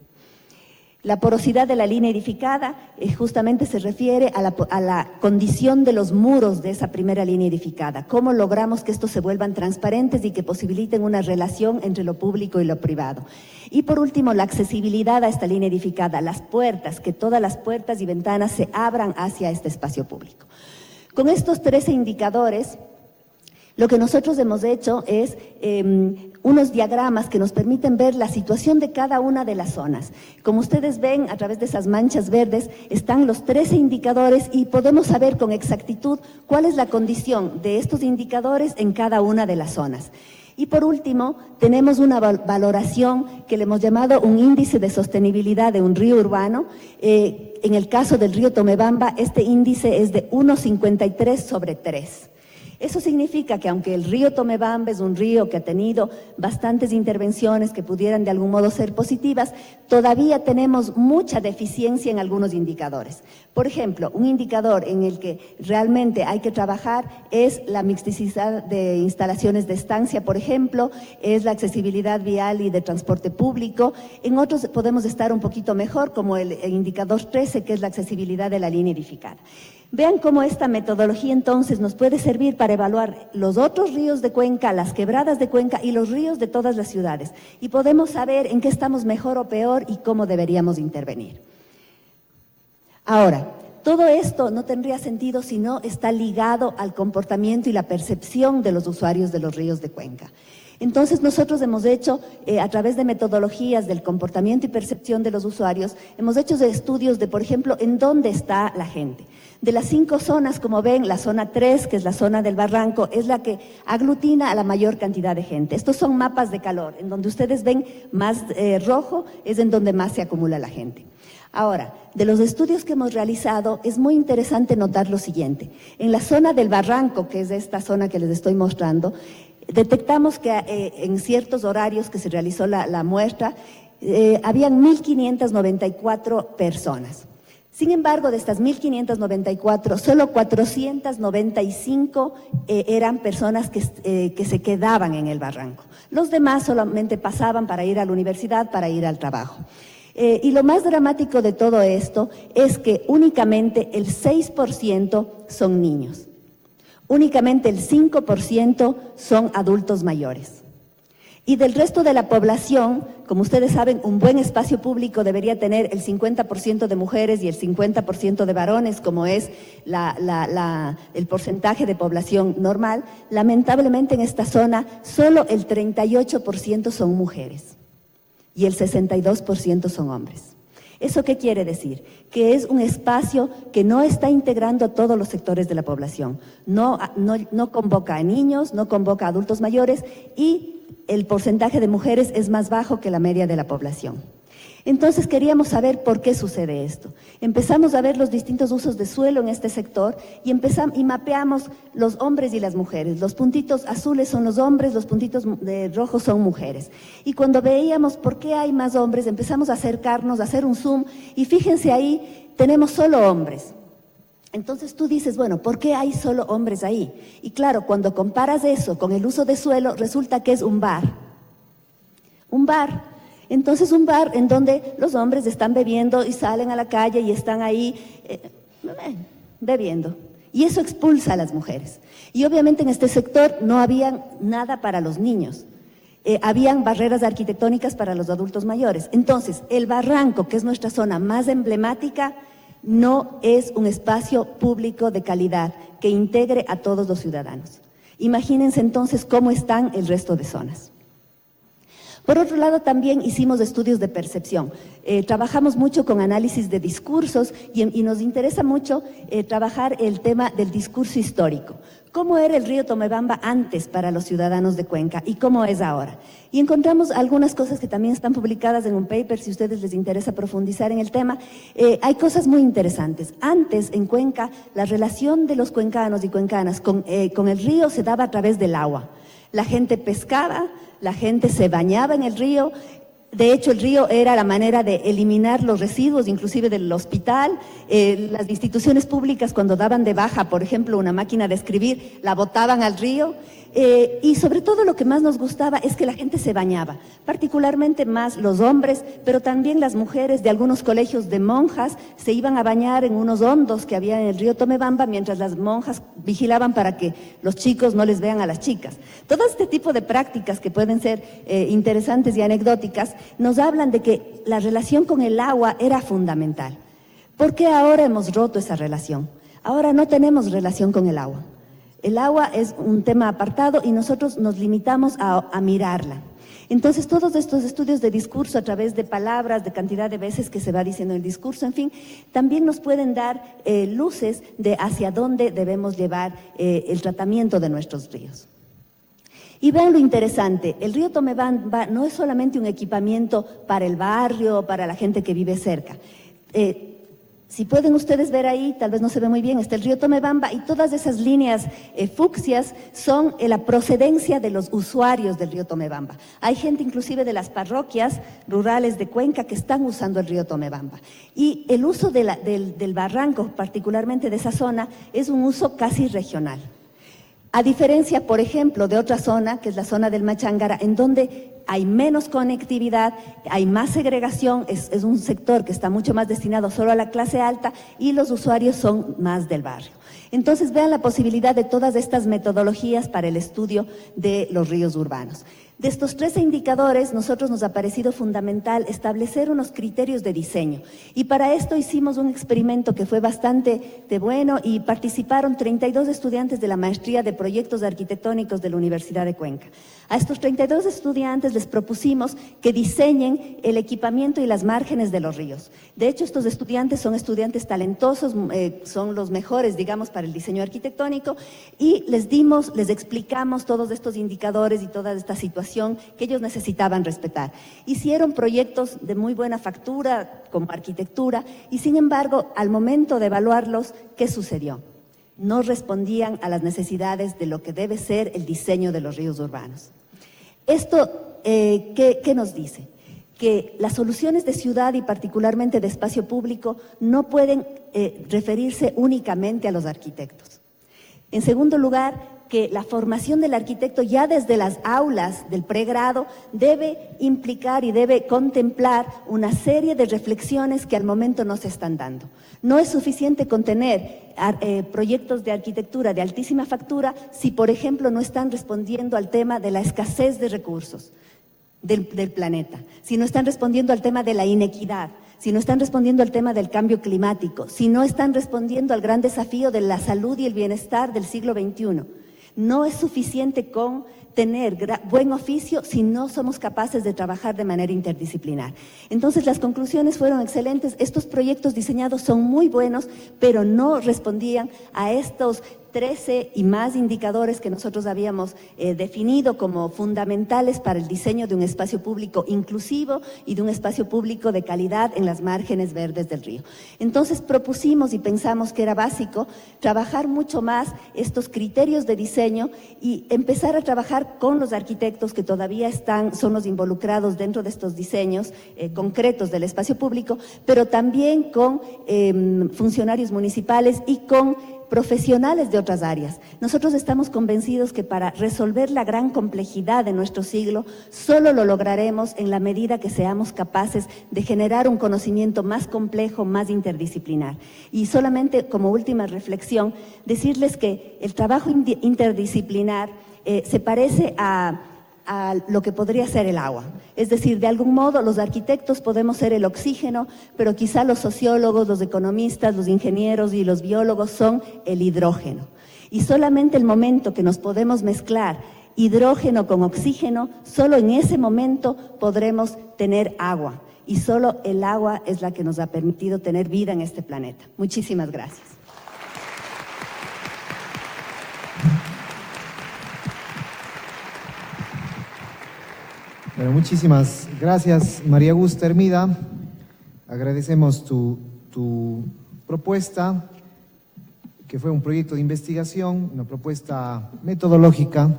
Speaker 6: La porosidad de la línea edificada justamente se refiere a la condición de los muros de esa primera línea edificada. ¿Cómo logramos que estos se vuelvan transparentes y que posibiliten una relación entre lo público y lo privado? Y por último, la accesibilidad a esta línea edificada, las puertas, que todas las puertas y ventanas se abran hacia este espacio público. Con estos 13 indicadores, lo que nosotros hemos hecho es unos diagramas que nos permiten ver la situación de cada una de las zonas. Como ustedes ven, a través de esas manchas verdes están los 13 indicadores y podemos saber con exactitud cuál es la condición de estos indicadores en cada una de las zonas. Y por último, tenemos una valoración que le hemos llamado un índice de sostenibilidad de un río urbano. En el caso del río Tomebamba, este índice es de 1,53/3. Eso significa que aunque el río Tomebamba es un río que ha tenido bastantes intervenciones que pudieran de algún modo ser positivas, todavía tenemos mucha deficiencia en algunos indicadores. Por ejemplo, un indicador en el que realmente hay que trabajar es la mixticidad de instalaciones de estancia, por ejemplo, es la accesibilidad vial y de transporte público. En otros podemos estar un poquito mejor, como el indicador 13, que es la accesibilidad de la línea edificada. Vean cómo esta metodología entonces nos puede servir para evaluar los otros ríos de Cuenca, las quebradas de Cuenca y los ríos de todas las ciudades. Y podemos saber en qué estamos mejor o peor y cómo deberíamos intervenir. Ahora, todo esto no tendría sentido si no está ligado al comportamiento y la percepción de los usuarios de los ríos de Cuenca. Entonces nosotros hemos hecho, a través de metodologías del comportamiento y percepción de los usuarios, hemos hecho estudios de, por ejemplo, en dónde está la gente. De las 5 zonas, como ven, la zona 3, que es la zona del barranco, es la que aglutina a la mayor cantidad de gente. Estos son mapas de calor, en donde ustedes ven más rojo, es en donde más se acumula la gente. Ahora, de los estudios que hemos realizado, es muy interesante notar lo siguiente. En la zona del barranco, que es esta zona que les estoy mostrando, detectamos que en ciertos horarios que se realizó la muestra, habían 1.594 personas. Sin embargo, de estas 1.594, solo 495 eran personas que se quedaban en el barranco. Los demás solamente pasaban para ir a la universidad, para ir al trabajo. Y lo más dramático de todo esto es que únicamente el 6% son niños. Únicamente el 5% son adultos mayores. Y del resto de la población, como ustedes saben, un buen espacio público debería tener el 50% de mujeres y el 50% de varones, como es el porcentaje de población normal. Lamentablemente en esta zona solo el 38% son mujeres y el 62% son hombres. ¿Eso qué quiere decir? Que es un espacio que no está integrando a todos los sectores de la población. No convoca a niños, no convoca a adultos mayores y el porcentaje de mujeres es más bajo que la media de la población. Entonces queríamos saber por qué sucede esto. Empezamos a ver los distintos usos de suelo en este sector y mapeamos los hombres y las mujeres. Los puntitos azules son los hombres, los puntitos rojos son mujeres. Y cuando veíamos por qué hay más hombres, empezamos a acercarnos, a hacer un zoom y fíjense ahí, tenemos solo hombres. Entonces tú dices, bueno, ¿por qué hay solo hombres ahí? Y claro, cuando comparas eso con el uso de suelo, resulta que es un bar. Un bar. Entonces un bar en donde los hombres están bebiendo y salen a la calle y están ahí bebiendo. Y eso expulsa a las mujeres. Y obviamente en este sector no había nada para los niños. habían barreras arquitectónicas para los adultos mayores. Entonces, el Barranco, que es nuestra zona más emblemática, no es un espacio público de calidad que integre a todos los ciudadanos. Imagínense entonces cómo están el resto de zonas. Por otro lado, también hicimos estudios de percepción. Trabajamos mucho con análisis de discursos y nos interesa mucho trabajar el tema del discurso histórico. ¿Cómo era el río Tomebamba antes para los ciudadanos de Cuenca y cómo es ahora? Y encontramos algunas cosas que también están publicadas en un paper, si a ustedes les interesa profundizar en el tema. Hay cosas muy interesantes. Antes, en Cuenca, la relación de los cuencanos y cuencanas con el río se daba a través del agua. La gente pescaba, la gente se bañaba en el río. De hecho, el río era la manera de eliminar los residuos, inclusive del hospital. Las instituciones públicas, cuando daban de baja, por ejemplo, una máquina de escribir, la botaban al río. Y sobre todo lo que más nos gustaba es que la gente se bañaba, particularmente más los hombres, pero también las mujeres de algunos colegios de monjas se iban a bañar en unos hondos que había en el río Tomebamba, mientras las monjas vigilaban para que los chicos no les vean a las chicas. Todo este tipo de prácticas que pueden ser interesantes y anecdóticas nos hablan de que la relación con el agua era fundamental. ¿Por qué ahora hemos roto esa relación? Ahora no tenemos relación con el agua. El agua es un tema apartado y nosotros nos limitamos a mirarla. Entonces, todos estos estudios de discurso a través de palabras, de cantidad de veces que se va diciendo el discurso, en fin, también nos pueden dar luces de hacia dónde debemos llevar el tratamiento de nuestros ríos. Y vean lo interesante, el río Tomebamba no es solamente un equipamiento para el barrio, para la gente que vive cerca. Si pueden ustedes ver ahí, tal vez no se ve muy bien, está el río Tomebamba y todas esas líneas fucsias son la procedencia de los usuarios del río Tomebamba. Hay gente inclusive de las parroquias rurales de Cuenca que están usando el río Tomebamba. Y el uso del barranco, particularmente de esa zona, es un uso casi regional. A diferencia, por ejemplo, de otra zona, que es la zona del Machángara, en donde hay menos conectividad, hay más segregación, es un sector que está mucho más destinado solo a la clase alta y los usuarios son más del barrio. Entonces vean la posibilidad de todas estas metodologías para el estudio de los ríos urbanos. De estos 13 indicadores, nosotros nos ha parecido fundamental establecer unos criterios de diseño. Y para esto hicimos un experimento que fue bastante bueno y participaron 32 estudiantes de la Maestría de Proyectos Arquitectónicos de la Universidad de Cuenca. A estos 32 estudiantes les propusimos que diseñen el equipamiento y las márgenes de los ríos. De hecho, estos estudiantes son estudiantes talentosos, son los mejores, digamos, para el diseño arquitectónico, y les explicamos todos estos indicadores y toda esta situación que ellos necesitaban respetar. Hicieron proyectos de muy buena factura, como arquitectura, y sin embargo, al momento de evaluarlos, ¿qué sucedió? No respondían a las necesidades de lo que debe ser el diseño de los ríos urbanos. Esto, ¿qué nos dice? Que las soluciones de ciudad y particularmente de espacio público no pueden referirse únicamente a los arquitectos. En segundo lugar, que la formación del arquitecto ya desde las aulas del pregrado debe implicar y debe contemplar una serie de reflexiones que al momento no se están dando. No es suficiente con tener proyectos de arquitectura de altísima factura si, por ejemplo, no están respondiendo al tema de la escasez de recursos del planeta, si no están respondiendo al tema de la inequidad, si no están respondiendo al tema del cambio climático, si no están respondiendo al gran desafío de la salud y el bienestar del siglo XXI. No es suficiente con tener buen oficio si no somos capaces de trabajar de manera interdisciplinar. Entonces, las conclusiones fueron excelentes. Estos proyectos diseñados son muy buenos, pero no respondían a estos 13 y más indicadores que nosotros habíamos definido como fundamentales para el diseño de un espacio público inclusivo y de un espacio público de calidad en las márgenes verdes del río. Entonces propusimos y pensamos que era básico trabajar mucho más estos criterios de diseño y empezar a trabajar con los arquitectos que todavía son los involucrados dentro de estos diseños concretos del espacio público, pero también con funcionarios municipales y con profesionales de otras áreas. Nosotros estamos convencidos que para resolver la gran complejidad de nuestro siglo, solo lo lograremos en la medida que seamos capaces de generar un conocimiento más complejo, más interdisciplinar. Y solamente como última reflexión, decirles que el trabajo interdisciplinar se parece a a lo que podría ser el agua. Es decir, de algún modo los arquitectos podemos ser el oxígeno, pero quizá los sociólogos, los economistas, los ingenieros y los biólogos son el hidrógeno. Y solamente el momento que nos podemos mezclar hidrógeno con oxígeno, solo en ese momento podremos tener agua. Y solo el agua es la que nos ha permitido tener vida en este planeta. Muchísimas gracias.
Speaker 1: Bueno, muchísimas gracias, María Augusta Hermida. Agradecemos tu propuesta, que fue un proyecto de investigación, una propuesta metodológica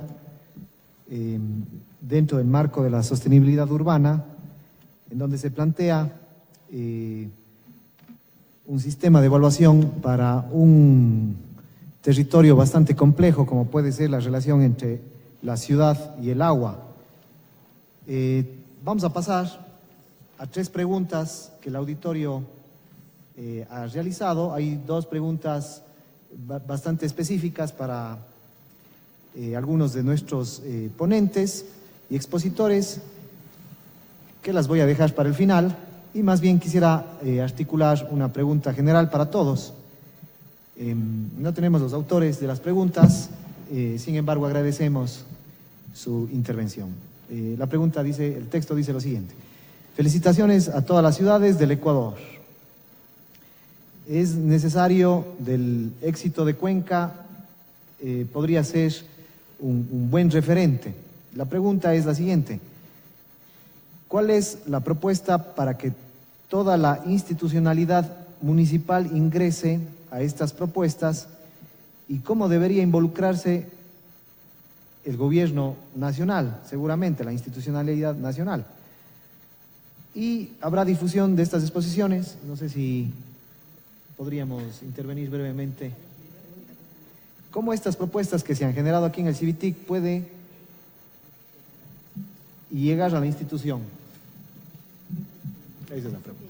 Speaker 1: dentro del marco de la sostenibilidad urbana, en donde se plantea un sistema de evaluación para un territorio bastante complejo, como puede ser la relación entre la ciudad y el agua. Vamos a pasar a 3 preguntas que el auditorio ha realizado. Hay 2 preguntas bastante específicas para algunos de nuestros ponentes y expositores, que las voy a dejar para el final, y más bien quisiera articular una pregunta general para todos. No tenemos los autores de las preguntas, sin embargo agradecemos su intervención. La pregunta dice, el texto dice lo siguiente: felicitaciones a todas las ciudades del Ecuador. Es necesario del éxito de Cuenca, podría ser un buen referente. La pregunta es la siguiente: ¿cuál es la propuesta para que toda la institucionalidad municipal ingrese a estas propuestas y cómo debería involucrarse el gobierno nacional, seguramente la institucionalidad nacional? Y habrá difusión de estas exposiciones. No sé si podríamos intervenir brevemente. ¿Cómo estas propuestas que se han generado aquí en el CIVITIC puede llegar a la institución? Esa es la pregunta.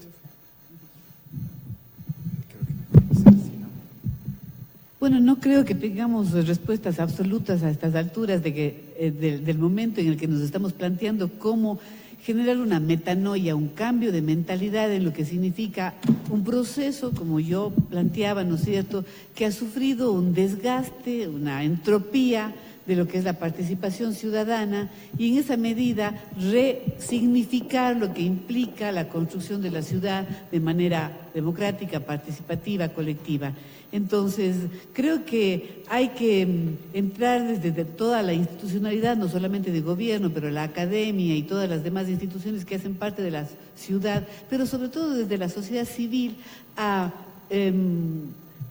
Speaker 2: Bueno, no creo que tengamos respuestas absolutas a estas alturas del momento en el que nos estamos planteando cómo generar una metanoia, un cambio de mentalidad en lo que significa un proceso, como yo planteaba, ¿no es cierto?, que ha sufrido un desgaste, una entropía de lo que es la participación ciudadana, y en esa medida resignificar lo que implica la construcción de la ciudad de manera democrática, participativa, colectiva. Entonces, creo que hay que entrar desde toda la institucionalidad, no solamente de gobierno, pero la academia y todas las demás instituciones que hacen parte de la ciudad, pero sobre todo desde la sociedad civil, a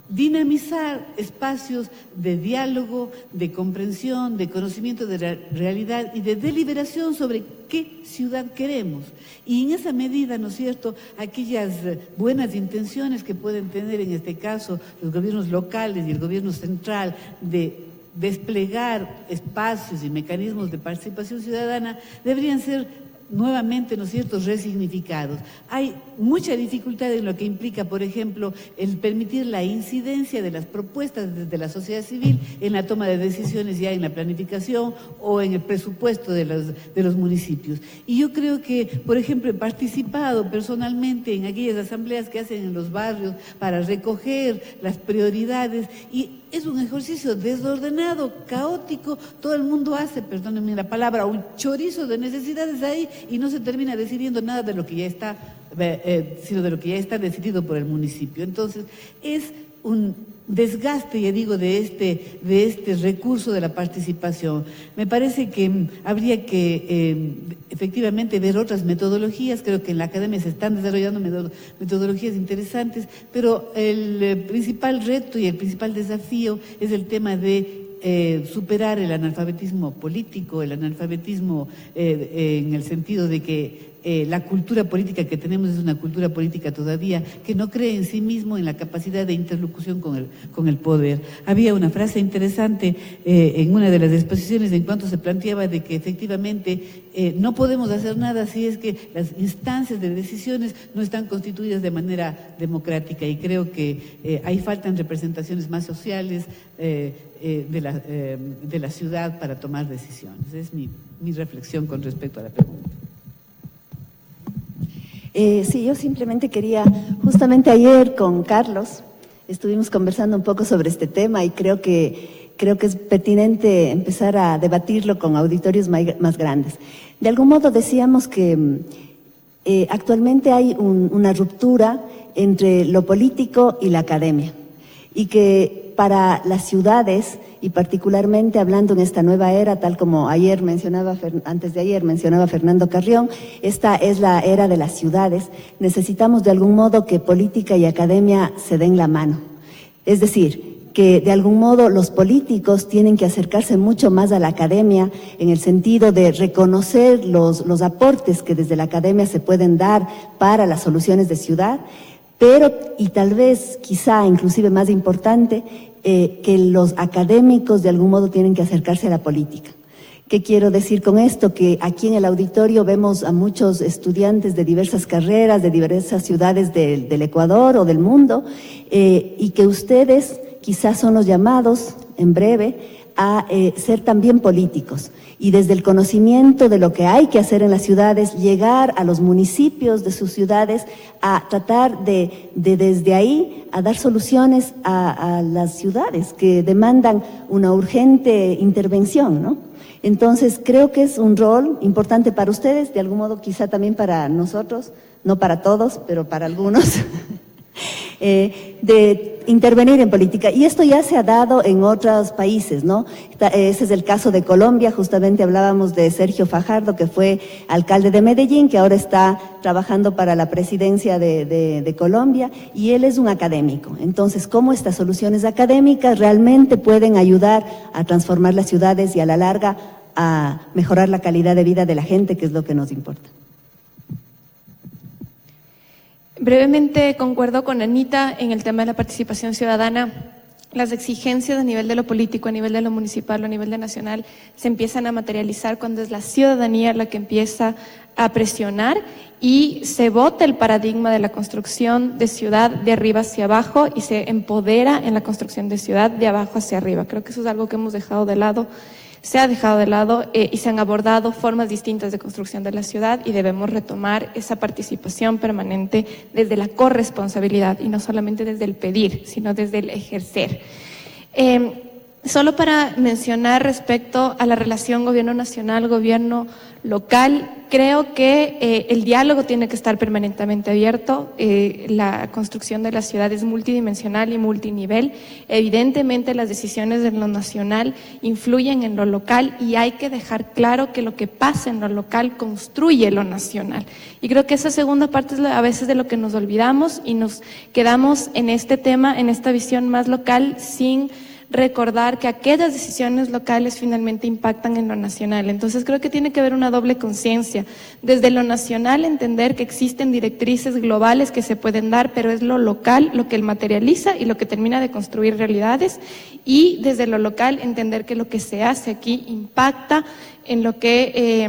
Speaker 2: dinamizar espacios de diálogo, de comprensión, de conocimiento de la realidad y de deliberación sobre qué ciudad queremos. Y en esa medida, ¿no es cierto?, aquellas buenas intenciones que pueden tener en este caso los gobiernos locales y el gobierno central de desplegar espacios y mecanismos de participación ciudadana deberían ser nuevamente, ¿no es cierto?, resignificados. Hay mucha dificultad en lo que implica, por ejemplo, el permitir la incidencia de las propuestas desde la sociedad civil en la toma de decisiones ya en la planificación o en el presupuesto de los municipios. Y yo creo que, por ejemplo, he participado personalmente en aquellas asambleas que hacen en los barrios para recoger las prioridades, y es un ejercicio desordenado, caótico. Todo el mundo hace, perdónenme la palabra, un chorizo de necesidades ahí y no se termina decidiendo nada de lo que ya está, sino de lo que ya está decidido por el municipio. Entonces, es un desgaste, ya digo, de este recurso de la participación. Me parece que habría que efectivamente ver otras metodologías. Creo que en la academia se están desarrollando metodologías interesantes, pero el principal reto y el principal desafío es el tema de superar el analfabetismo político, el analfabetismo en el sentido de que la cultura política que tenemos es una cultura política todavía que no cree en sí mismo en la capacidad de interlocución con el poder. Había una frase interesante en una de las exposiciones en cuanto se planteaba de que efectivamente no podemos hacer nada si es que las instancias de decisiones no están constituidas de manera democrática, y creo que ahí faltan representaciones más sociales de la ciudad para tomar decisiones. Es mi reflexión con respecto a la pregunta.
Speaker 6: Sí, yo simplemente quería, justamente ayer con Carlos, estuvimos conversando un poco sobre este tema y creo que es pertinente empezar a debatirlo con auditorios más grandes. De algún modo decíamos que actualmente hay una ruptura entre lo político y la academia, y que para las ciudades, y particularmente hablando en esta nueva era, tal como antes de ayer mencionaba Fernando Carrión, esta es la era de las ciudades. Necesitamos de algún modo que política y academia se den la mano. Es decir, que de algún modo los políticos tienen que acercarse mucho más a la academia en el sentido de reconocer los aportes que desde la academia se pueden dar para las soluciones de ciudad, pero, y tal vez, quizá inclusive más importante, que los académicos de algún modo tienen que acercarse a la política. ¿Qué quiero decir con esto? Que aquí en el auditorio vemos a muchos estudiantes de diversas carreras, de diversas ciudades del Ecuador o del mundo, y que ustedes quizás son los llamados en breve a ser también políticos, y desde el conocimiento de lo que hay que hacer en las ciudades, llegar a los municipios de sus ciudades a tratar de desde ahí a dar soluciones a las ciudades que demandan una urgente intervención, ¿no? Entonces creo que es un rol importante para ustedes, de algún modo quizá también para nosotros, no para todos, pero para algunos, de intervenir en política. Y esto ya se ha dado en otros países, ¿no? Ese es el caso de Colombia. Justamente hablábamos de Sergio Fajardo, que fue alcalde de Medellín, que ahora está trabajando para la presidencia de Colombia, y él es un académico. Entonces, ¿cómo estas soluciones académicas realmente pueden ayudar a transformar las ciudades y a la larga a mejorar la calidad de vida de la gente, que es lo que nos importa?
Speaker 3: Brevemente concuerdo con Anita en el tema de la participación ciudadana. Las exigencias a nivel de lo político, a nivel de lo municipal o a nivel de nacional se empiezan a materializar cuando es la ciudadanía la que empieza a presionar y se bota el paradigma de la construcción de ciudad de arriba hacia abajo y se empodera en la construcción de ciudad de abajo hacia arriba. Creo que eso es algo que hemos dejado de lado. Se ha dejado de lado y se han abordado formas distintas de construcción de la ciudad, y debemos retomar esa participación permanente desde la corresponsabilidad y no solamente desde el pedir, sino desde el ejercer. Solo para mencionar respecto a la relación gobierno nacional, gobierno local, creo que el diálogo tiene que estar permanentemente abierto. La construcción de la ciudad es multidimensional y multinivel. Evidentemente las decisiones de lo nacional influyen en lo local y hay que dejar claro que lo que pasa en lo local construye lo nacional. Y creo que esa segunda parte es a veces de lo que nos olvidamos y nos quedamos en este tema, en esta visión más local, sin recordar que aquellas decisiones locales finalmente impactan en lo nacional. Entonces creo que tiene que haber una doble conciencia. Desde lo nacional entender que existen directrices globales que se pueden dar, pero es lo local lo que materializa y lo que termina de construir realidades, y desde lo local entender que lo que se hace aquí impacta en lo que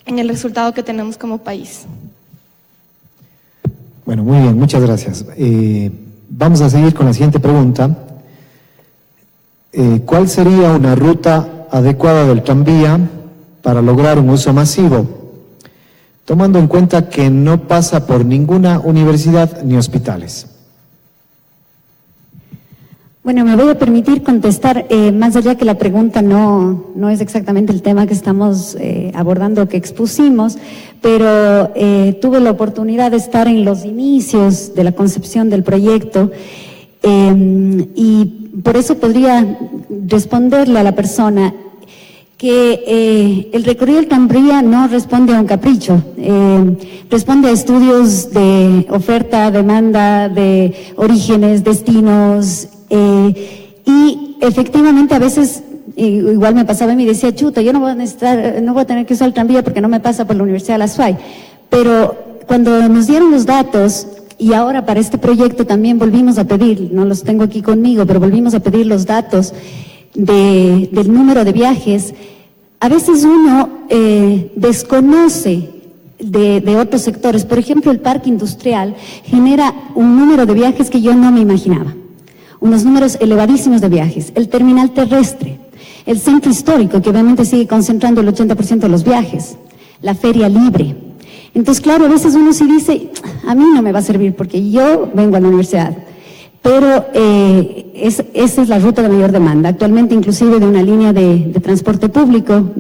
Speaker 3: en el resultado que tenemos como país.
Speaker 1: Bueno, muy bien, muchas gracias. Vamos a seguir con la siguiente pregunta. ¿Cuál sería una ruta adecuada del tranvía para lograr un uso masivo, tomando en cuenta que no pasa por ninguna universidad ni hospitales?
Speaker 4: Bueno, me voy a permitir contestar, más allá que la pregunta no es exactamente el tema que estamos abordando, que expusimos, pero tuve la oportunidad de estar en los inicios de la concepción del proyecto, y por eso podría responderle a la persona que el recorrido del tranvía no responde a un capricho, responde a estudios de oferta, demanda, de orígenes, destinos, y efectivamente a veces, igual me pasaba y me decía, chuta, yo no voy a tener que usar el tranvía porque no me pasa por la Universidad de la SUAY. Pero cuando nos dieron los datos, y ahora para este proyecto también volvimos a pedir, no los tengo aquí conmigo, pero volvimos a pedir los datos del número de viajes, a veces uno desconoce de otros sectores. Por ejemplo, el parque industrial genera un número de viajes que yo no me imaginaba, unos números elevadísimos de viajes. El terminal terrestre, el centro histórico, que obviamente sigue concentrando el 80% de los viajes, la feria libre. Entonces, claro, a veces uno sí dice, a mí no me va a servir porque yo vengo a la universidad, pero esa es la ruta de mayor demanda. Actualmente, inclusive, de una línea de transporte público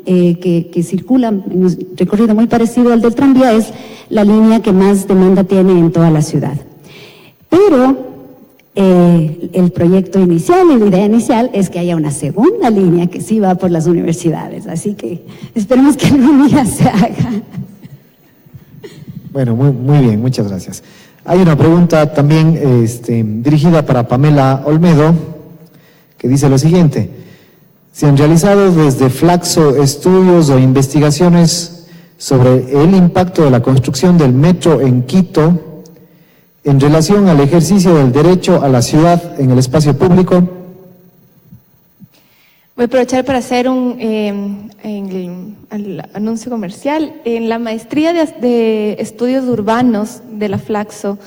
Speaker 4: que circula en un recorrido muy parecido al del tranvía, es la línea que más demanda tiene en toda la ciudad. Pero el proyecto inicial y la idea inicial es que haya una segunda línea que sí va por las universidades, así que esperemos que algún día se haga.
Speaker 1: Bueno, muy bien, muchas gracias. Hay una pregunta también dirigida para Pamela Olmedo, que dice lo siguiente: ¿se han realizado desde Flaxo estudios o investigaciones sobre el impacto de la construcción del metro en Quito en relación al ejercicio del derecho a la ciudad en el espacio público?
Speaker 3: Voy a aprovechar para hacer el anuncio comercial. En la maestría de estudios urbanos de la Flaxo,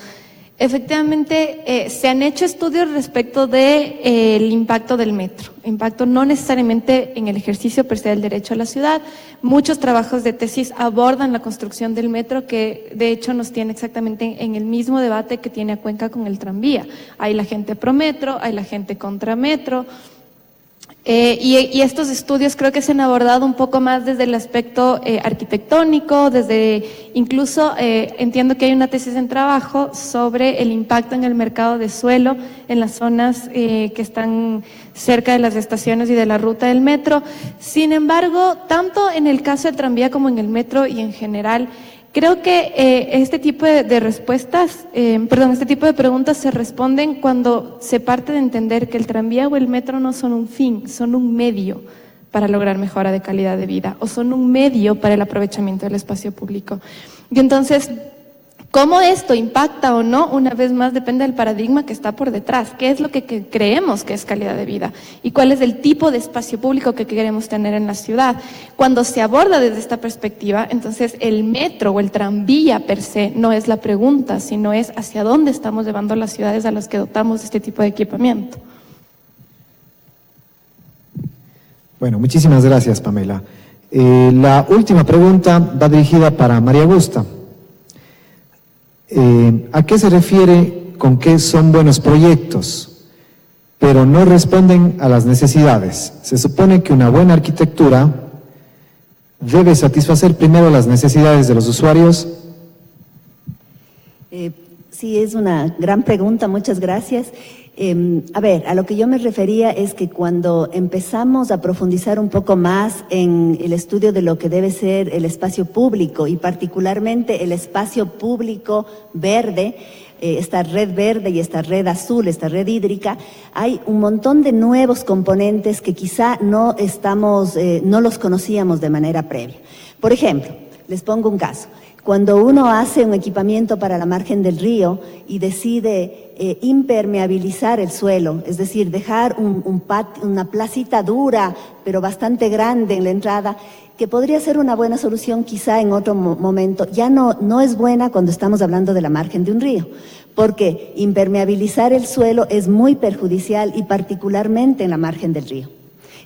Speaker 3: efectivamente se han hecho estudios respecto del impacto del metro. Impacto no necesariamente en el ejercicio per se del derecho a la ciudad. Muchos trabajos de tesis abordan la construcción del metro, que de hecho nos tiene exactamente en el mismo debate que tiene a Cuenca con el tranvía. Hay la gente pro metro, hay la gente contra metro. Y estos estudios creo que se han abordado un poco más desde el aspecto arquitectónico, incluso entiendo que hay una tesis en trabajo sobre el impacto en el mercado de suelo en las zonas que están cerca de las estaciones y de la ruta del metro. Sin embargo, tanto en el caso del tranvía como en el metro y en general, creo que este tipo de respuestas, este tipo de preguntas se responden cuando se parte de entender que el tranvía o el metro no son un fin, son un medio para lograr mejora de calidad de vida, o son un medio para el aprovechamiento del espacio público. Y entonces, ¿cómo esto impacta o no? Una vez más depende del paradigma que está por detrás. ¿Qué es lo que creemos que es calidad de vida? ¿Y cuál es el tipo de espacio público que queremos tener en la ciudad? Cuando se aborda desde esta perspectiva, entonces el metro o el tranvía per se no es la pregunta, sino es hacia dónde estamos llevando las ciudades a las que dotamos de este tipo de equipamiento.
Speaker 1: Bueno, muchísimas gracias, Pamela. La última pregunta va dirigida para María Augusta. ¿A qué se refiere con que son buenos proyectos, pero no responden a las necesidades? Se supone que una buena arquitectura debe satisfacer primero las necesidades de los usuarios.
Speaker 6: Sí, es una gran pregunta, muchas gracias. A ver, a lo que yo me refería es que cuando empezamos a profundizar un poco más en el estudio de lo que debe ser el espacio público y particularmente el espacio público verde, esta red verde y esta red azul, esta red hídrica, hay un montón de nuevos componentes que quizá no los conocíamos de manera previa. Por ejemplo, les pongo un caso. Cuando uno hace un equipamiento para la margen del río y decide impermeabilizar el suelo, es decir, dejar una placita dura, pero bastante grande en la entrada, que podría ser una buena solución quizá en otro momento, ya no es buena cuando estamos hablando de la margen de un río, porque impermeabilizar el suelo es muy perjudicial y particularmente en la margen del río.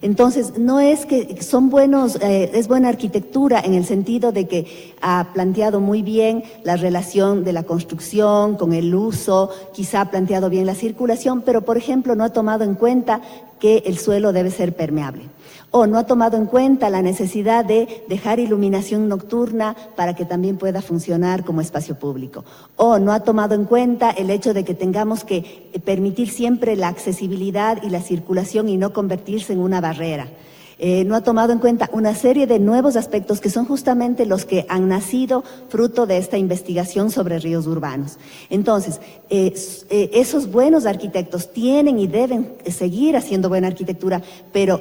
Speaker 6: Entonces, no es que son buenos, es buena arquitectura en el sentido de que ha planteado muy bien la relación de la construcción con el uso, quizá ha planteado bien la circulación, pero por ejemplo no ha tomado en cuenta que el suelo debe ser permeable. O no ha tomado en cuenta la necesidad de dejar iluminación nocturna para que también pueda funcionar como espacio público. O no ha tomado en cuenta el hecho de que tengamos que permitir siempre la accesibilidad y la circulación y no convertirse en una barrera. No ha tomado en cuenta una serie de nuevos aspectos que son justamente los que han nacido fruto de esta investigación sobre ríos urbanos. Entonces, esos buenos arquitectos tienen y deben seguir haciendo buena arquitectura, pero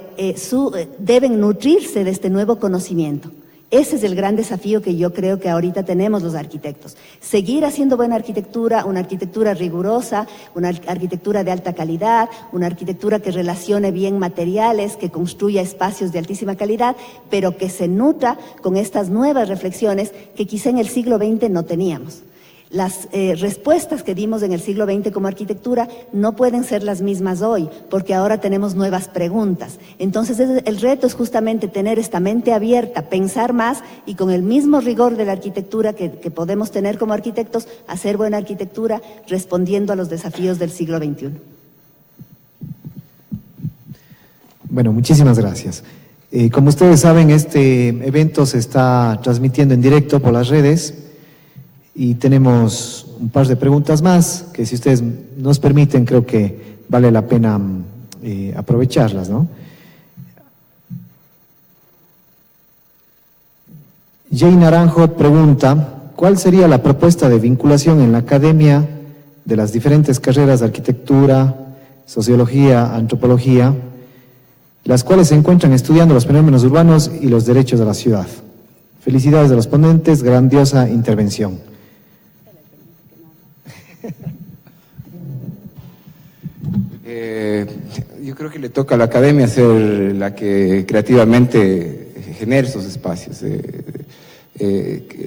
Speaker 6: deben nutrirse de este nuevo conocimiento. Ese es el gran desafío que yo creo que ahorita tenemos los arquitectos. Seguir haciendo buena arquitectura, una arquitectura rigurosa, una arquitectura de alta calidad, una arquitectura que relacione bien materiales, que construya espacios de altísima calidad, pero que se nutra con estas nuevas reflexiones que quizá en el siglo XX no teníamos. Las respuestas que dimos en el siglo XX como arquitectura no pueden ser las mismas hoy, porque ahora tenemos nuevas preguntas. Entonces el reto es justamente tener esta mente abierta, pensar más y con el mismo rigor de la arquitectura que podemos tener como arquitectos, hacer buena arquitectura respondiendo a los desafíos del siglo XXI.
Speaker 1: Bueno, muchísimas gracias. Como ustedes saben, este evento se está transmitiendo en directo por las redes. Y tenemos un par de preguntas más que, si ustedes nos permiten, creo que vale la pena aprovecharlas, ¿no? Jay Naranjo pregunta: ¿cuál sería la propuesta de vinculación en la academia de las diferentes carreras de arquitectura, sociología, antropología, las cuales se encuentran estudiando los fenómenos urbanos y los derechos de la ciudad? Felicidades a los ponentes, grandiosa intervención.
Speaker 5: Yo creo que le toca a la academia ser la que creativamente genere esos espacios.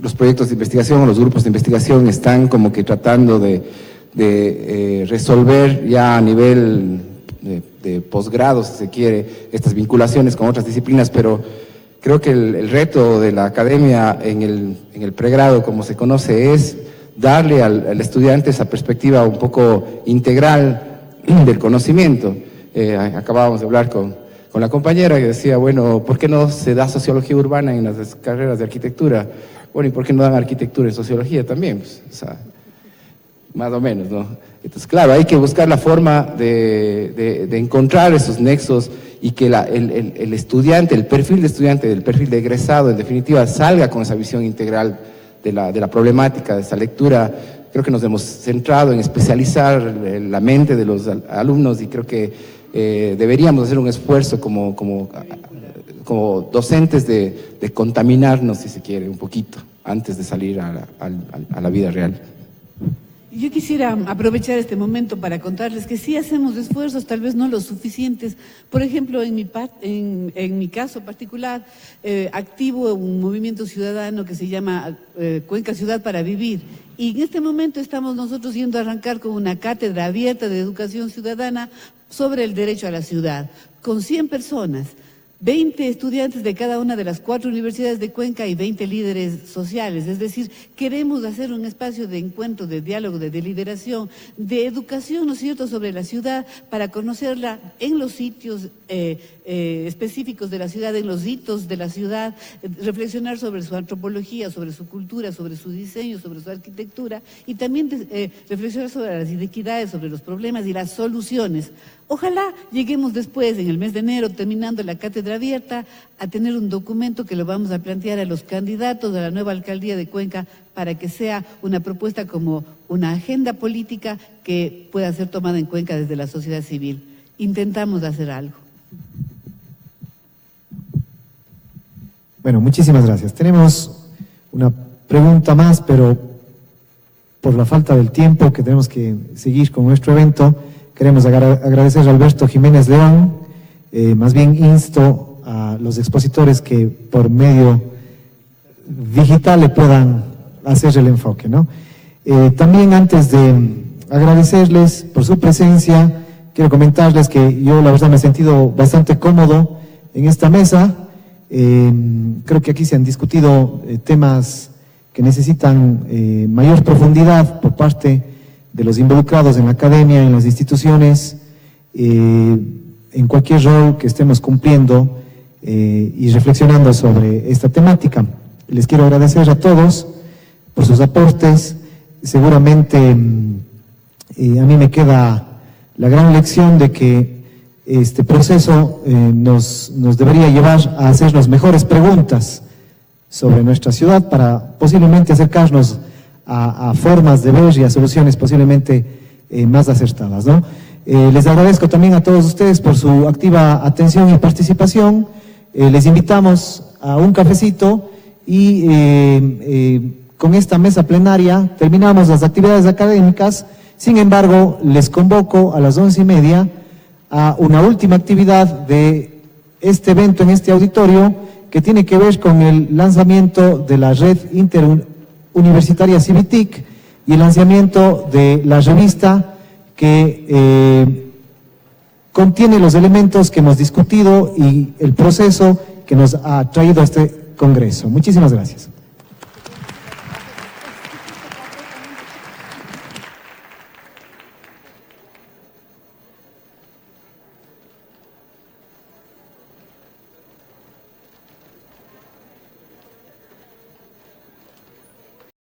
Speaker 5: Los proyectos de investigación o los grupos de investigación están como que tratando de resolver ya a nivel de posgrado, si se quiere, estas vinculaciones con otras disciplinas, pero creo que el reto de la academia en el pregrado, como se conoce, es darle al estudiante esa perspectiva un poco integral del conocimiento. Acabábamos de hablar con la compañera que decía, bueno, ¿por qué no se da sociología urbana en las carreras de arquitectura? Bueno, ¿y por qué no dan arquitectura y sociología también? Pues, o sea, más o menos, ¿no? Entonces, claro, hay que buscar la forma de encontrar esos nexos y que el estudiante, el perfil de estudiante, el perfil de egresado, en definitiva, salga con esa visión integral de la problemática, de esa lectura. Creo que nos hemos centrado en especializar la mente de los alumnos y creo que deberíamos hacer un esfuerzo como docentes de contaminarnos, si se quiere, un poquito, antes de salir a la vida real.
Speaker 2: Yo quisiera aprovechar este momento para contarles que sí hacemos esfuerzos, tal vez no los suficientes. Por ejemplo, en mi caso particular, activo un movimiento ciudadano que se llama Cuenca Ciudad para Vivir. Y en este momento estamos nosotros yendo a arrancar con una cátedra abierta de educación ciudadana sobre el derecho a la ciudad, con 100 personas. 20 estudiantes de cada una de las 4 universidades de Cuenca y 20 líderes sociales. Es decir, queremos hacer un espacio de encuentro, de diálogo, de deliberación, de educación, ¿no es cierto?, sobre la ciudad, para conocerla en los sitios específicos de la ciudad, en los hitos de la ciudad, reflexionar sobre su antropología, sobre su cultura, sobre su diseño, sobre su arquitectura, y también reflexionar sobre las inequidades, sobre los problemas y las soluciones. Ojalá lleguemos después, en el mes de enero, terminando la cátedra abierta, a tener un documento que lo vamos a plantear a los candidatos a la nueva alcaldía de Cuenca para que sea una propuesta como una agenda política que pueda ser tomada en Cuenca desde la sociedad civil. Intentamos hacer algo.
Speaker 1: Bueno, muchísimas gracias. Tenemos una pregunta más, pero por la falta del tiempo que tenemos que seguir con nuestro evento, queremos agradecer a Alberto Jiménez León. Más bien insto a los expositores que por medio digital le puedan hacer el enfoque, ¿no? También, antes de agradecerles por su presencia, quiero comentarles que yo la verdad me he sentido bastante cómodo en esta mesa. Creo que aquí se han discutido temas que necesitan mayor profundidad por parte de los involucrados en la academia, en las instituciones, en cualquier rol que estemos cumpliendo y reflexionando sobre esta temática. Les quiero agradecer a todos por sus aportes. Seguramente a mí me queda la gran lección de que este proceso nos debería llevar a hacernos mejores preguntas sobre nuestra ciudad para posiblemente acercarnos a formas de ver y a soluciones posiblemente más acertadas, ¿no? Les agradezco también a todos ustedes por su activa atención y participación. Les invitamos a un cafecito y con esta mesa plenaria terminamos las actividades académicas. Sin embargo, les convoco a las 11:30 a una última actividad de este evento en este auditorio que tiene que ver con el lanzamiento de la red interuniversitaria Civitic y el lanzamiento de la revista que contiene los elementos que hemos discutido y el proceso que nos ha traído a este congreso. Muchísimas gracias.